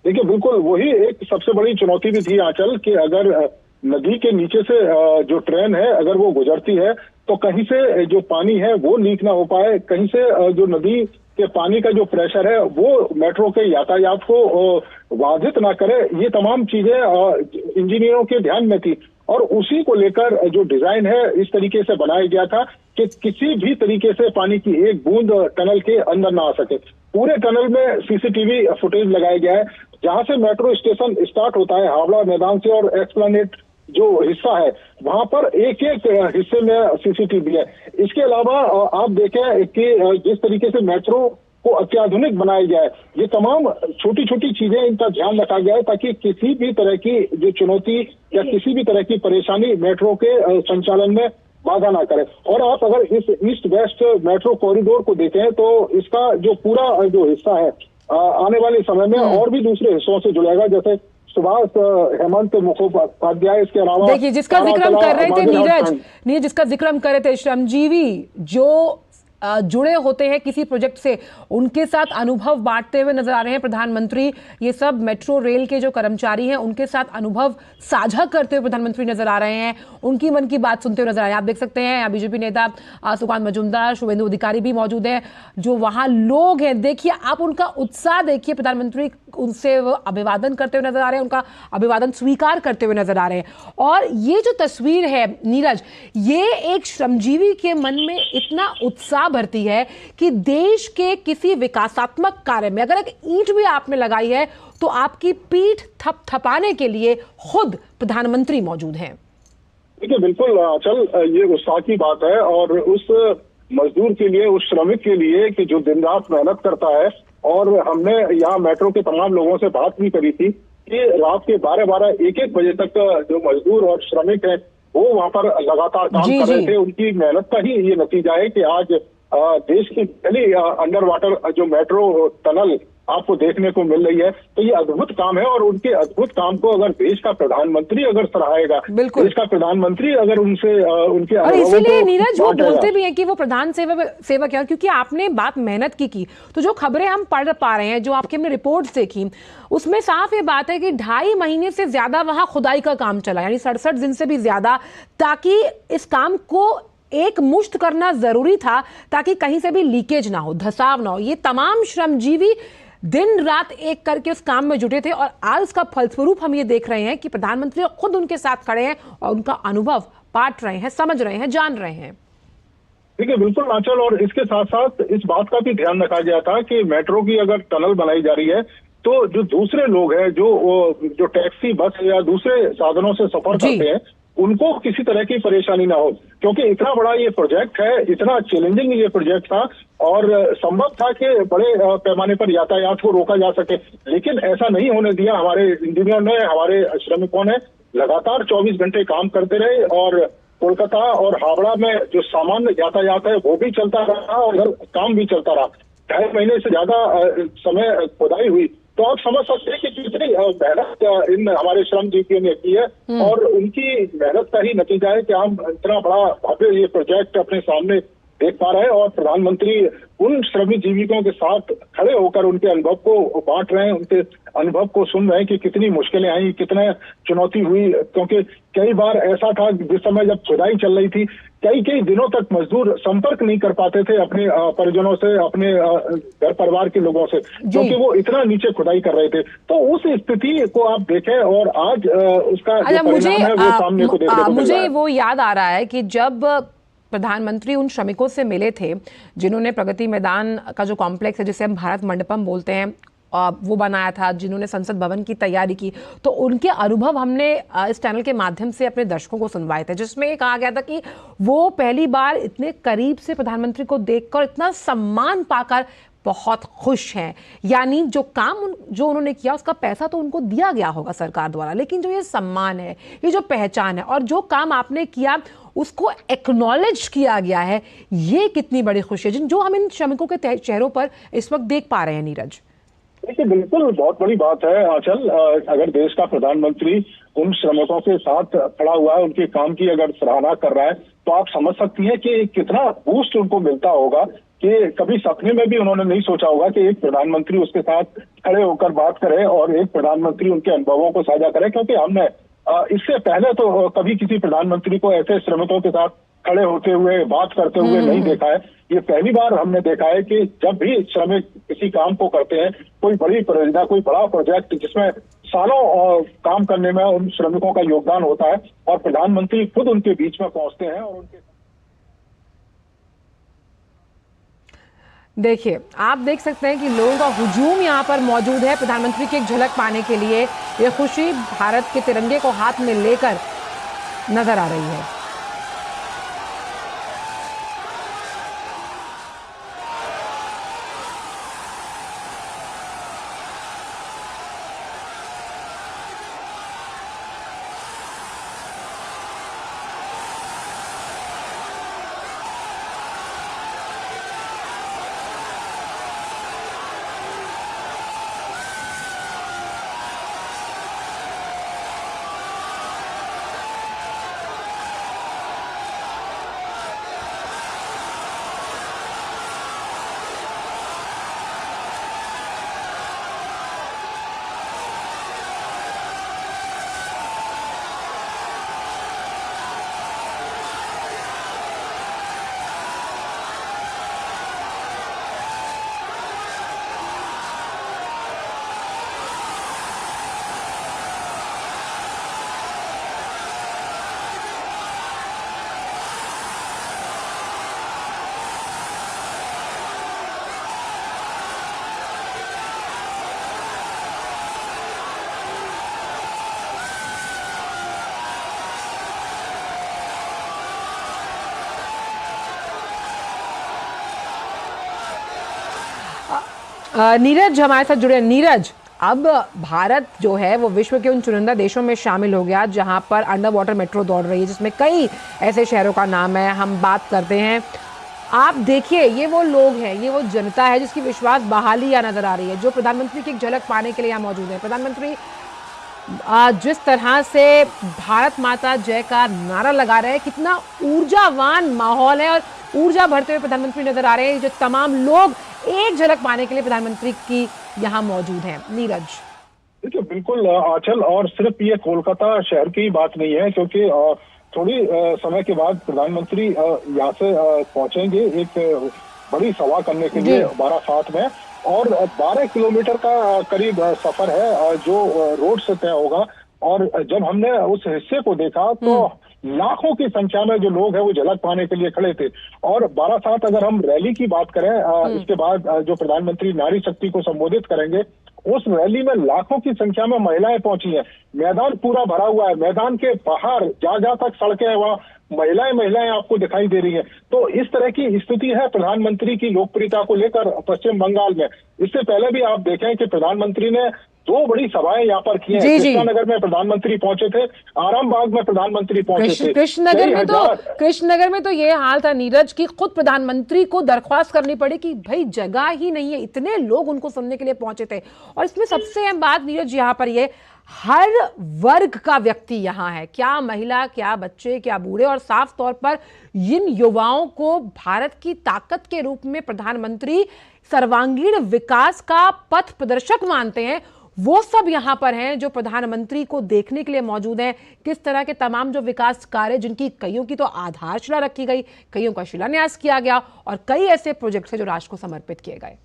देखिए, बिल्कुल वही एक सबसे बड़ी चुनौती भी थी आंचल, कि अगर नदी के नीचे से जो ट्रेन है अगर वो गुजरती है तो कहीं से जो पानी है वो लीक ना हो पाए, कहीं से जो नदी के पानी का जो प्रेशर है वो मेट्रो के यातायात को बाधित ना करे। ये तमाम चीजें इंजीनियरों के ध्यान में थी और उसी को लेकर जो डिजाइन है इस तरीके से बनाया गया था कि किसी भी तरीके से पानी की एक बूंद टनल के अंदर ना आ सके। पूरे टनल में सीसीटीवी फुटेज लगाया गया है, जहां से मेट्रो स्टेशन स्टार्ट होता है हावड़ा मैदान से और एस्प्लेनेड जो हिस्सा है वहां पर एक एक हिस्से में सीसीटीवी है। इसके अलावा आप देखें कि जिस तरीके से मेट्रो को अत्याधुनिक बनाया गया है, ये तमाम छोटी छोटी चीजें इनका ध्यान रखा गया है ताकि किसी भी तरह की जो चुनौती या किसी भी तरह की परेशानी मेट्रो के संचालन में बाधा ना करे। और आप अगर इस ईस्ट वेस्ट मेट्रो कॉरिडोर को देखें तो इसका जो पूरा जो हिस्सा है आने वाले समय में और भी दूसरे हिस्सों से जुड़ेगा, जैसे सुभाष हेमंत मुखोपाध्याय, इसके अलावा
देखिए जिसका जिक्र हम कर रहे थे नीरज, जिसका जिक्र हम कर रहे थे, श्रमजीवी जो जुड़े होते हैं किसी प्रोजेक्ट से, उनके साथ अनुभव बांटते हुए नजर आ रहे हैं प्रधानमंत्री। ये सब मेट्रो रेल के जो कर्मचारी हैं उनके साथ अनुभव साझा करते हुए प्रधानमंत्री नजर आ रहे हैं, उनकी मन की बात सुनते हुए नजर आ रहे हैं। आप देख सकते हैं यहाँ बीजेपी नेता सुकांत मजूमदार, शुभेंदु अधिकारी भी मौजूद हैं, जो वहां लोग हैं। देखिए आप उनका उत्साह देखिए, प्रधानमंत्री उनसे वो अभिवादन करते हुए नजर आ रहे हैं, उनका अभिवादन स्वीकार करते हुए नजर आ रहे हैं। और ये जो तस्वीर है नीरज, ये एक श्रमजीवी के मन में इतना उत्साह भरती है कि देश के किसी विकासात्मक कार्य में अगर एक ईंट भी आपने लगाई है तो आपकी पीठ थपथपाने के लिए खुद प्रधानमंत्री मौजूद हैं।
देखिए बिल्कुल अचल, ये उत्साह की बात है और उस मजदूर के लिए, उस श्रमिक के लिए कि जो दिन रात मेहनत करता है। और हमने यहाँ मेट्रो के तमाम लोगों से बात भी करी थी कि रात के 12-12, 1-1 बजे तक जो मजदूर और श्रमिक हैं वो वहां पर लगातार काम कर रहे थे। उनकी मेहनत का ही ये नतीजा है कि आज देश की पहली अंडर वाटर जो मेट्रो टनल आपको देखने को मिल रही है। तो ये अद्भुत काम है और उनके अद्भुत काम को अगर देश का प्रधानमंत्री अगर सराहेगा, देश का प्रधानमंत्री अगर उनसे उनके
और इसीलिए नीरज वो बोलते भी हैं कि वो प्रधान सेवक है, क्योंकि आपने बात मेहनत की। तो जो खबरें हम पढ़ पा रहे हैं, जो आपकी हमने रिपोर्ट देखी, उसमें साफ ये बात है कि 2.5 महीने से ज्यादा वहां खुदाई का काम चला, यानी 67 दिन से भी ज्यादा, ताकि इस काम को एक मुश्त करना जरूरी था ताकि कहीं से भी लीकेज ना हो, धसाव ना हो। ये तमाम श्रमजीवी दिन रात एक करके उस काम में जुटे थे और आज उसका फलस्वरूप हम ये देख रहे हैं कि प्रधानमंत्री खुद उनके साथ खड़े हैं और उनका अनुभव बांट रहे हैं, समझ रहे हैं, जान रहे हैं।
ठीक है, बिल्कुल आंचल, और इसके साथ साथ इस बात का भी ध्यान रखा गया था कि मेट्रो की अगर टनल बनाई जा रही है तो जो दूसरे लोग हैं जो टैक्सी, बस या दूसरे साधनों से सफर करते हैं उनको किसी तरह की परेशानी ना हो, क्योंकि इतना बड़ा ये प्रोजेक्ट है, इतना चैलेंजिंग ये प्रोजेक्ट था और संभव था कि बड़े पैमाने पर यातायात को रोका जा सके, लेकिन ऐसा नहीं होने दिया। हमारे इंजीनियर ने, हमारे श्रमिकों ने लगातार 24 घंटे काम करते रहे और कोलकाता और हावड़ा में जो सामान्य यातायात है वो भी चलता रहा और काम भी चलता रहा। 2.5 महीने से ज्यादा समय खुदाई हुई, तो आप समझ सकते हैं कि कितनी मेहनत इन हमारे श्रमजीवियों ने की है और उनकी मेहनत का ही नतीजा है कि हम इतना बड़ा भव्य ये प्रोजेक्ट अपने सामने देख पा रहे हैं और प्रधानमंत्री उन श्रमजीवियों के साथ खड़े होकर उनके अनुभव को बांट रहे हैं, उनके अनुभव को सुन रहे हैं कि कितनी मुश्किलें आई, कितने चुनौती हुई। क्योंकि कई बार ऐसा था जिस समय जब खुदाई चल रही थी, कई दिनों तक मजदूर संपर्क नहीं कर पाते थे अपने परिजनों से, अपने घर परिवार के लोगों से, क्योंकि वो इतना नीचे खुदाई कर रहे थे। तो उस स्थिति को आप देखें और आज उसका जो परिणाम है वो सामने को देखने को मिल रहा है।
मुझे वो याद आ रहा है कि जब प्रधानमंत्री उन श्रमिकों से मिले थे जिन्होंने प्रगति मैदान का जो कॉम्प्लेक्स है जिसे हम भारत मंडपम बोलते हैं वो बनाया था, जिन्होंने संसद भवन की तैयारी की, तो उनके अनुभव हमने इस चैनल के माध्यम से अपने दर्शकों को सुनवाए थे, जिसमें कहा गया था कि वो पहली बार इतने करीब से प्रधानमंत्री को देखकर, इतना सम्मान पाकर बहुत खुश हैं। यानी जो काम जो उन्होंने किया उसका पैसा तो उनको दिया गया होगा सरकार द्वारा, लेकिन जो ये सम्मान है, ये जो पहचान है और जो काम आपने किया उसको एक्नॉलेज किया गया है, ये कितनी बड़ी खुशी है जो हम इन श्रमिकों के चेहरों पर इस वक्त देख पा रहे हैं। नीरज,
देखिए, बिल्कुल बहुत बड़ी बात है आंचल। अगर देश का प्रधानमंत्री उन श्रमिकों के साथ खड़ा हुआ है, उनके काम की अगर सराहना कर रहा है, तो आप समझ सकती हैं कि कितना बूस्ट उनको मिलता होगा कि कभी सपने में भी उन्होंने नहीं सोचा होगा कि एक प्रधानमंत्री उसके साथ खड़े होकर बात करे और एक प्रधानमंत्री उनके अनुभवों को साझा करे। क्योंकि हमने इससे पहले तो कभी किसी प्रधानमंत्री को ऐसे श्रमिकों के साथ खड़े होते हुए बात करते हुए नहीं देखा है। ये पहली बार हमने देखा है कि जब भी श्रमिक किसी काम को करते हैं, कोई बड़ी परियोजना, कोई बड़ा प्रोजेक्ट जिसमें सालों काम करने में उन श्रमिकों का योगदान होता है और प्रधानमंत्री खुद उनके बीच में पहुंचते हैं और उनके
देखिए, आप देख सकते हैं कि लोगों का हुजूम यहाँ पर मौजूद है प्रधानमंत्री की एक झलक पाने के लिए। ये खुशी भारत के तिरंगे को हाथ में लेकर नजर आ रही है। नीरज हमारे साथ जुड़े। नीरज, अब भारत जो है वो विश्व के उन चुनिंदा देशों में शामिल हो गया जहां पर अंडर वाटर मेट्रो दौड़ रही है, जिसमें कई ऐसे शहरों का नाम है, हम बात करते हैं। आप देखिए, ये वो लोग हैं, ये वो जनता है जिसकी विश्वास बहाली यहाँ नजर आ रही है, जो प्रधानमंत्री की एक झलक पाने के लिए यहाँ मौजूद है। प्रधानमंत्री जिस तरह से भारत माता जय का नारा लगा रहे हैं, कितना ऊर्जावान माहौल है और ऊर्जा भरते हुए प्रधानमंत्री नजर आ रहे हैं। जो तमाम लोग एक झलक पाने के लिए प्रधानमंत्री की यहाँ मौजूद हैं। नीरज,
देखिए, बिल्कुल आंचल, और सिर्फ ये कोलकाता शहर की बात नहीं है, क्योंकि थोड़ी समय के बाद प्रधानमंत्री यहाँ से पहुंचेंगे एक बड़ी सभा करने के लिए बारासात में, और 12 किलोमीटर का करीब सफर है जो रोड से तय होगा। और जब हमने उस हिस्से को देखा तो लाखों की संख्या में जो लोग हैं वो झलक पाने के लिए खड़े थे। और बारासात, अगर हम रैली की बात करें, इसके बाद जो प्रधानमंत्री नारी शक्ति को संबोधित करेंगे, उस रैली में लाखों की संख्या में महिलाएं पहुंची हैं। मैदान पूरा भरा हुआ है, मैदान के बाहर जहाँ तक सड़कें हैं वहाँ महिलाएं आपको दिखाई दे रही हैं। तो इस तरह की स्थिति है प्रधानमंत्री की लोकप्रियता को लेकर पश्चिम बंगाल में। इससे पहले भी आप देखें कि प्रधानमंत्री ने 2 बड़ी सभाएं यहाँ पर की हैं। कृष्णनगर में प्रधानमंत्री पहुंचे थे, आरामबाग में प्रधानमंत्री पहुंचे थे।
कृष्णनगर में तो ये हाल था नीरज की खुद प्रधानमंत्री को दरख्वास्त करनी पड़ी कि भाई जगह ही नहीं है, इतने लोग उनको सुनने के लिए पहुंचे थे। और इसमें सबसे अहम बात नीरज यहाँ पर ये, हर वर्ग का व्यक्ति यहाँ है, क्या महिला, क्या बच्चे, क्या बूढ़े, और साफ तौर पर इन युवाओं को भारत की ताकत के रूप में प्रधानमंत्री सर्वांगीण विकास का पथ प्रदर्शक मानते हैं। वो सब यहाँ पर हैं जो प्रधानमंत्री को देखने के लिए मौजूद हैं। किस तरह के तमाम जो विकास कार्य, जिनकी कईयों की तो आधारशिला रखी गई, कईयों का शिलान्यास किया गया, और कई ऐसे प्रोजेक्ट हैं जो राष्ट्र को समर्पित किए गए।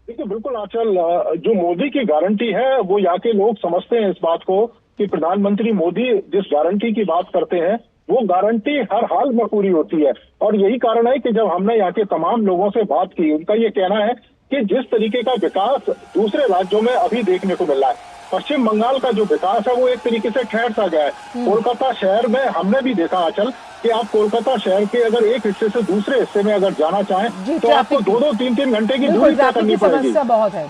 देखिए, बिल्कुल आंचल, जो मोदी की गारंटी है वो यहाँ के लोग समझते हैं इस बात को कि प्रधानमंत्री मोदी जिस गारंटी की बात करते हैं वो गारंटी हर हाल में पूरी होती है। और यही कारण है कि जब हमने यहाँ के तमाम लोगों से बात की, उनका ये कहना है कि जिस तरीके का विकास दूसरे राज्यों में अभी देखने को मिल रहा है, पश्चिम बंगाल का जो विकास है वो एक तरीके से ठहर सा गया है। कोलकाता शहर में हमने भी देखा आंचल कि आप कोलकाता शहर के अगर एक हिस्से से दूसरे हिस्से में अगर जाना चाहें तो आपको 2-2, 3-3 घंटे की दूरी तय करनी पड़ेगी।
बहुत है,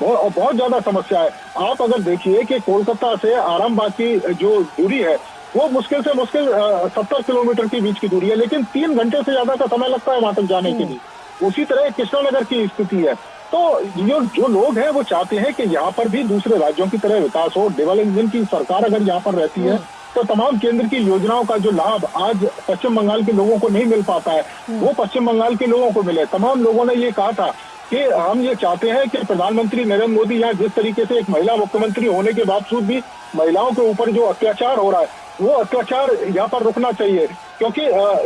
बहुत ज्यादा समस्या है। आप अगर देखिए कि कोलकाता से आरामबाग की जो दूरी है वो मुश्किल से मुश्किल 70 किलोमीटर के बीच की दूरी है, लेकिन 3 घंटे से ज्यादा का समय लगता है वहां तक जाने के लिए। उसी तरह कृष्णानगर की स्थिति है। तो जो लोग हैं वो चाहते हैं कि यहाँ पर भी दूसरे राज्यों की तरह विकास हो। डेवलपमेंट की सरकार अगर यहाँ पर रहती है तो तमाम केंद्र की योजनाओं का जो लाभ आज पश्चिम बंगाल के लोगों को नहीं मिल पाता है वो पश्चिम बंगाल के लोगों को मिले। तमाम लोगों ने ये कहा था कि हम ये चाहते हैं कि प्रधानमंत्री नरेंद्र मोदी यहाँ जिस तरीके से एक महिला मुख्यमंत्री होने के बावजूद भी महिलाओं के ऊपर जो अत्याचार हो रहा है वो अत्याचार यहाँ पर रुकना चाहिए। क्योंकि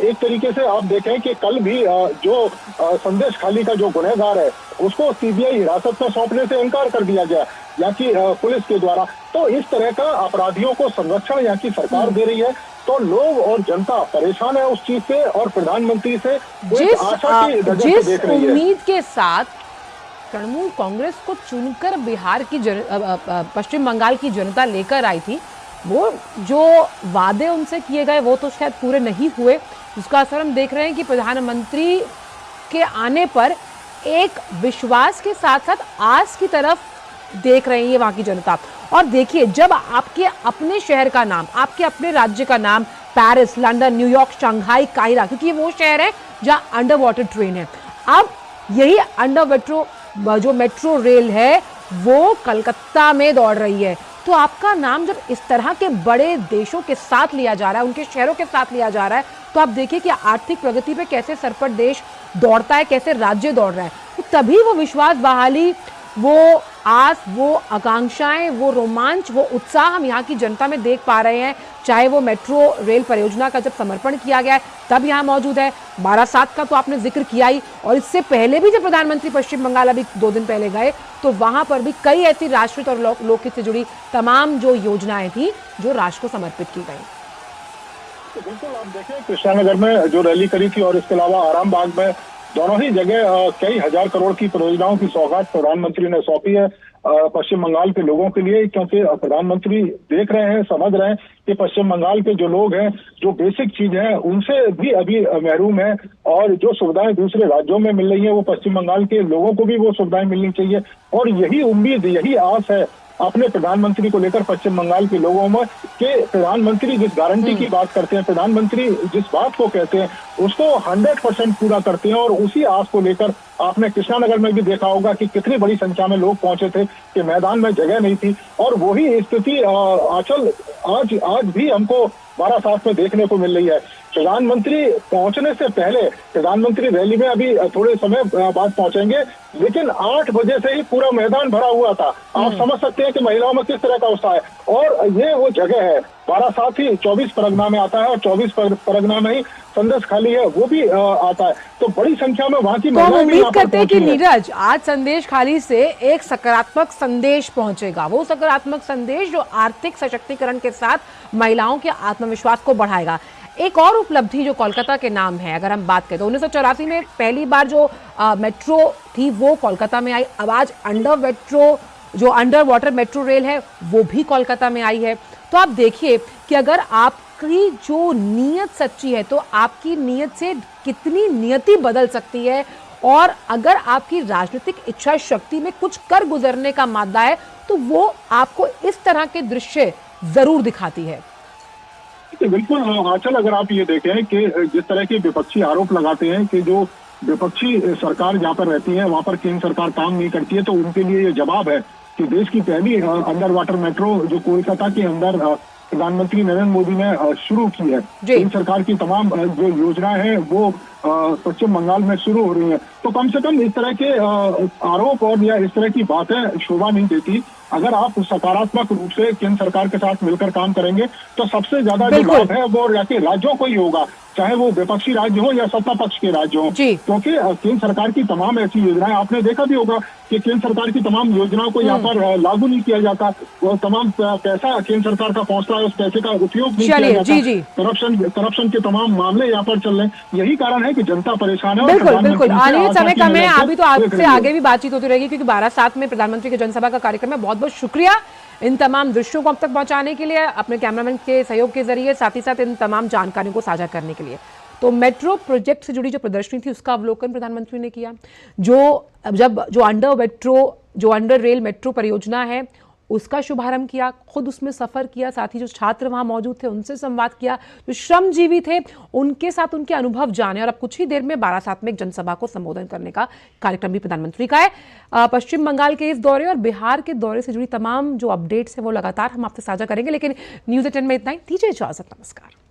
एक तरीके से आप देखें कि कल भी जो संदेश खाली का जो गुनहगार है उसको सीबीआई हिरासत में सौंपने से इनकार कर दिया गया यहाँ की पुलिस के द्वारा। तो इस तरह का अपराधियों को संरक्षण यहाँ की सरकार दे रही है। तो लोग और जनता परेशान है उस चीज से और प्रधानमंत्री से आशा की नजर से देख रही है।
उम्मीद के साथ तृणमूल कांग्रेस को चुनकर बिहार की पश्चिम बंगाल की जनता लेकर आई थी, वो जो वादे उनसे किए गए वो तो शायद पूरे नहीं हुए, जिसका असर हम देख रहे हैं कि प्रधानमंत्री के आने पर एक विश्वास के साथ साथ आस की तरफ देख रही है वहां की जनता। और देखिए, जब आपके अपने शहर का नाम, आपके अपने राज्य का नाम Paris, London, New York, Shanghai, Cairo, क्योंकि वो शहर है जहां अंडर वाटर ट्रेन है, अब यही जो मेट्रो रेल है वो कलकत्ता में दौड़ रही है। तो आपका नाम जब इस तरह के बड़े देशों के साथ लिया जा रहा है, उनके शहरों के साथ लिया जा रहा है, तो आप देखिए कि आर्थिक प्रगति पे कैसे सरपट देश दौड़ता है, कैसे राज्य दौड़ रहा है। तो तभी वो विश्वास बहाली, वो आस, वो आकांक्षाएं, वो रोमांच, वो उत्साह हम यहाँ की जनता में देख पा रहे हैं। चाहे वो मेट्रो रेल परियोजना का जब समर्पण किया गया है तब यहाँ मौजूद है, 12/7 का तो आपने जिक्र किया ही, और इससे पहले भी जब प्रधानमंत्री पश्चिम बंगाल अभी 2 दिन पहले गए तो वहां पर भी कई ऐसी राष्ट्रीय और लोकहित से जुड़ी तमाम जो योजनाएं थी जो राष्ट्र को समर्पित की गई।
तो बिल्कुल आप देखें कृष्णानगर में जो रैली करी थी और इसके अलावा आरामबाग में, दोनों ही जगह कई हजार करोड़ की परियोजनाओं की सौगात प्रधानमंत्री ने सौंपी है पश्चिम बंगाल के लोगों के लिए। क्योंकि प्रधानमंत्री देख रहे हैं, समझ रहे हैं कि पश्चिम बंगाल के जो लोग हैं, जो बेसिक चीज है उनसे भी अभी महरूम है, और जो सुविधाएं दूसरे राज्यों में मिल रही है वो पश्चिम बंगाल के लोगों को भी वो सुविधाएं मिलनी चाहिए। और यही उम्मीद, यही आस है अपने प्रधानमंत्री को लेकर पश्चिम बंगाल के लोगों में कि प्रधानमंत्री जिस गारंटी की बात करते हैं, प्रधानमंत्री जिस बात को कहते हैं उसको 100% पूरा करते हैं। और उसी आस को लेकर आपने कृष्णानगर में भी देखा होगा कि कितनी बड़ी संख्या में लोग पहुंचे थे कि मैदान में जगह नहीं थी। और वही स्थिति आंचल आज भी हमको 12/7 में देखने को मिल रही है। प्रधानमंत्री पहुंचने से पहले, प्रधानमंत्री रैली में अभी थोड़े समय बाद पहुंचेंगे, लेकिन 8 बजे से ही पूरा मैदान भरा हुआ था। आप समझ सकते हैं कि महिलाओं में किस तरह का उत्साह है। और ये वो जगह है, 12/7 ही 24 परगना में आता है और 24 परगना में ही संदेश खाली है वो भी आता है। तो बड़ी संख्या में वहाँ की महिलाएं भी
उम्मीद करते हैं कि नीरज, आज संदेश खाली से एक सकारात्मक संदेश पहुंचेगा, वो सकारात्मक संदेश जो आर्थिक सशक्तिकरण के साथ महिलाओं के आत्मविश्वास को बढ़ाएगा। एक और उपलब्धि जो कोलकाता के नाम है, अगर हम बात करें तो 1984 में पहली बार जो मेट्रो थी वो कोलकाता में आई। अब आज अंडर वाटर मेट्रो रेल है वो भी कोलकाता में आई है। तो आप देखिए कि अगर आपकी जो नीयत सच्ची है तो आपकी नीयत से कितनी नियति बदल सकती है, और अगर आपकी राजनीतिक इच्छा शक्ति में कुछ कर गुजरने का मादा है तो वो आपको इस तरह के दृश्य जरूर दिखाती है।
बिल्कुल आंचल, अगर आप ये देखें कि जिस तरह के विपक्षी आरोप लगाते हैं कि जो विपक्षी सरकार जहाँ पर रहती है वहाँ पर केंद्र सरकार काम नहीं करती है, तो उनके लिए ये जवाब है कि देश की पहली अंडर वाटर मेट्रो जो कोलकाता के अंदर प्रधानमंत्री नरेंद्र मोदी ने शुरू की है। केंद्र सरकार की तमाम जो योजनाएं हैं वो पश्चिम बंगाल में शुरू हो रही है। तो कम से कम इस तरह के आरोप और या इस तरह की बातें शोभा नहीं देती। अगर आप सकारात्मक रूप से केंद्र सरकार के साथ मिलकर काम करेंगे तो सबसे ज्यादा जो लाभ है वो राज्यों को ही होगा, चाहे वो विपक्षी राज्य हो या सत्ता पक्ष के राज्य हो। क्योंकि केंद्र सरकार की तमाम ऐसी योजनाएं, आपने देखा भी होगा कि केंद्र सरकार की तमाम योजनाओं को यहाँ पर लागू नहीं किया जाता, वो तमाम पैसा केंद्र सरकार का पहुंचता है, उस पैसे का उपयोग नहीं किया जाता, करप्शन के तमाम मामले यहाँ पर चल रहे हैं। यही कारण है कि जनता परेशान है।
बिल्कुल आने समय कम है, अभी तो आपसे आगे भी बातचीत होती रहेगी क्योंकि 12/7 में प्रधानमंत्री की जनसभा का कार्यक्रम है। बहुत बहुत शुक्रिया इन तमाम दृश्यों को अब तक पहुंचाने के लिए, अपने कैमरामैन के सहयोग के जरिए, साथ ही साथ इन तमाम जानकारियों को साझा करने के लिए। तो मेट्रो प्रोजेक्ट से जुड़ी जो प्रदर्शनी थी उसका अवलोकन प्रधानमंत्री ने किया। जो अंडर रेल मेट्रो परियोजना है उसका शुभारंभ किया, खुद उसमें सफर किया, साथ ही जो छात्र वहां मौजूद थे उनसे संवाद किया, जो श्रमजीवी थे उनके साथ उनके अनुभव जाने, और अब कुछ ही देर में बारासात में एक जनसभा को संबोधन करने का कार्यक्रम भी प्रधानमंत्री का है। पश्चिम बंगाल के इस दौरे और बिहार के दौरे से जुड़ी तमाम जो अपडेट्स है वो लगातार हम आपसे साझा करेंगे, लेकिन न्यूज़ 10 में इतना ही। दीजिए इजाजत, नमस्कार।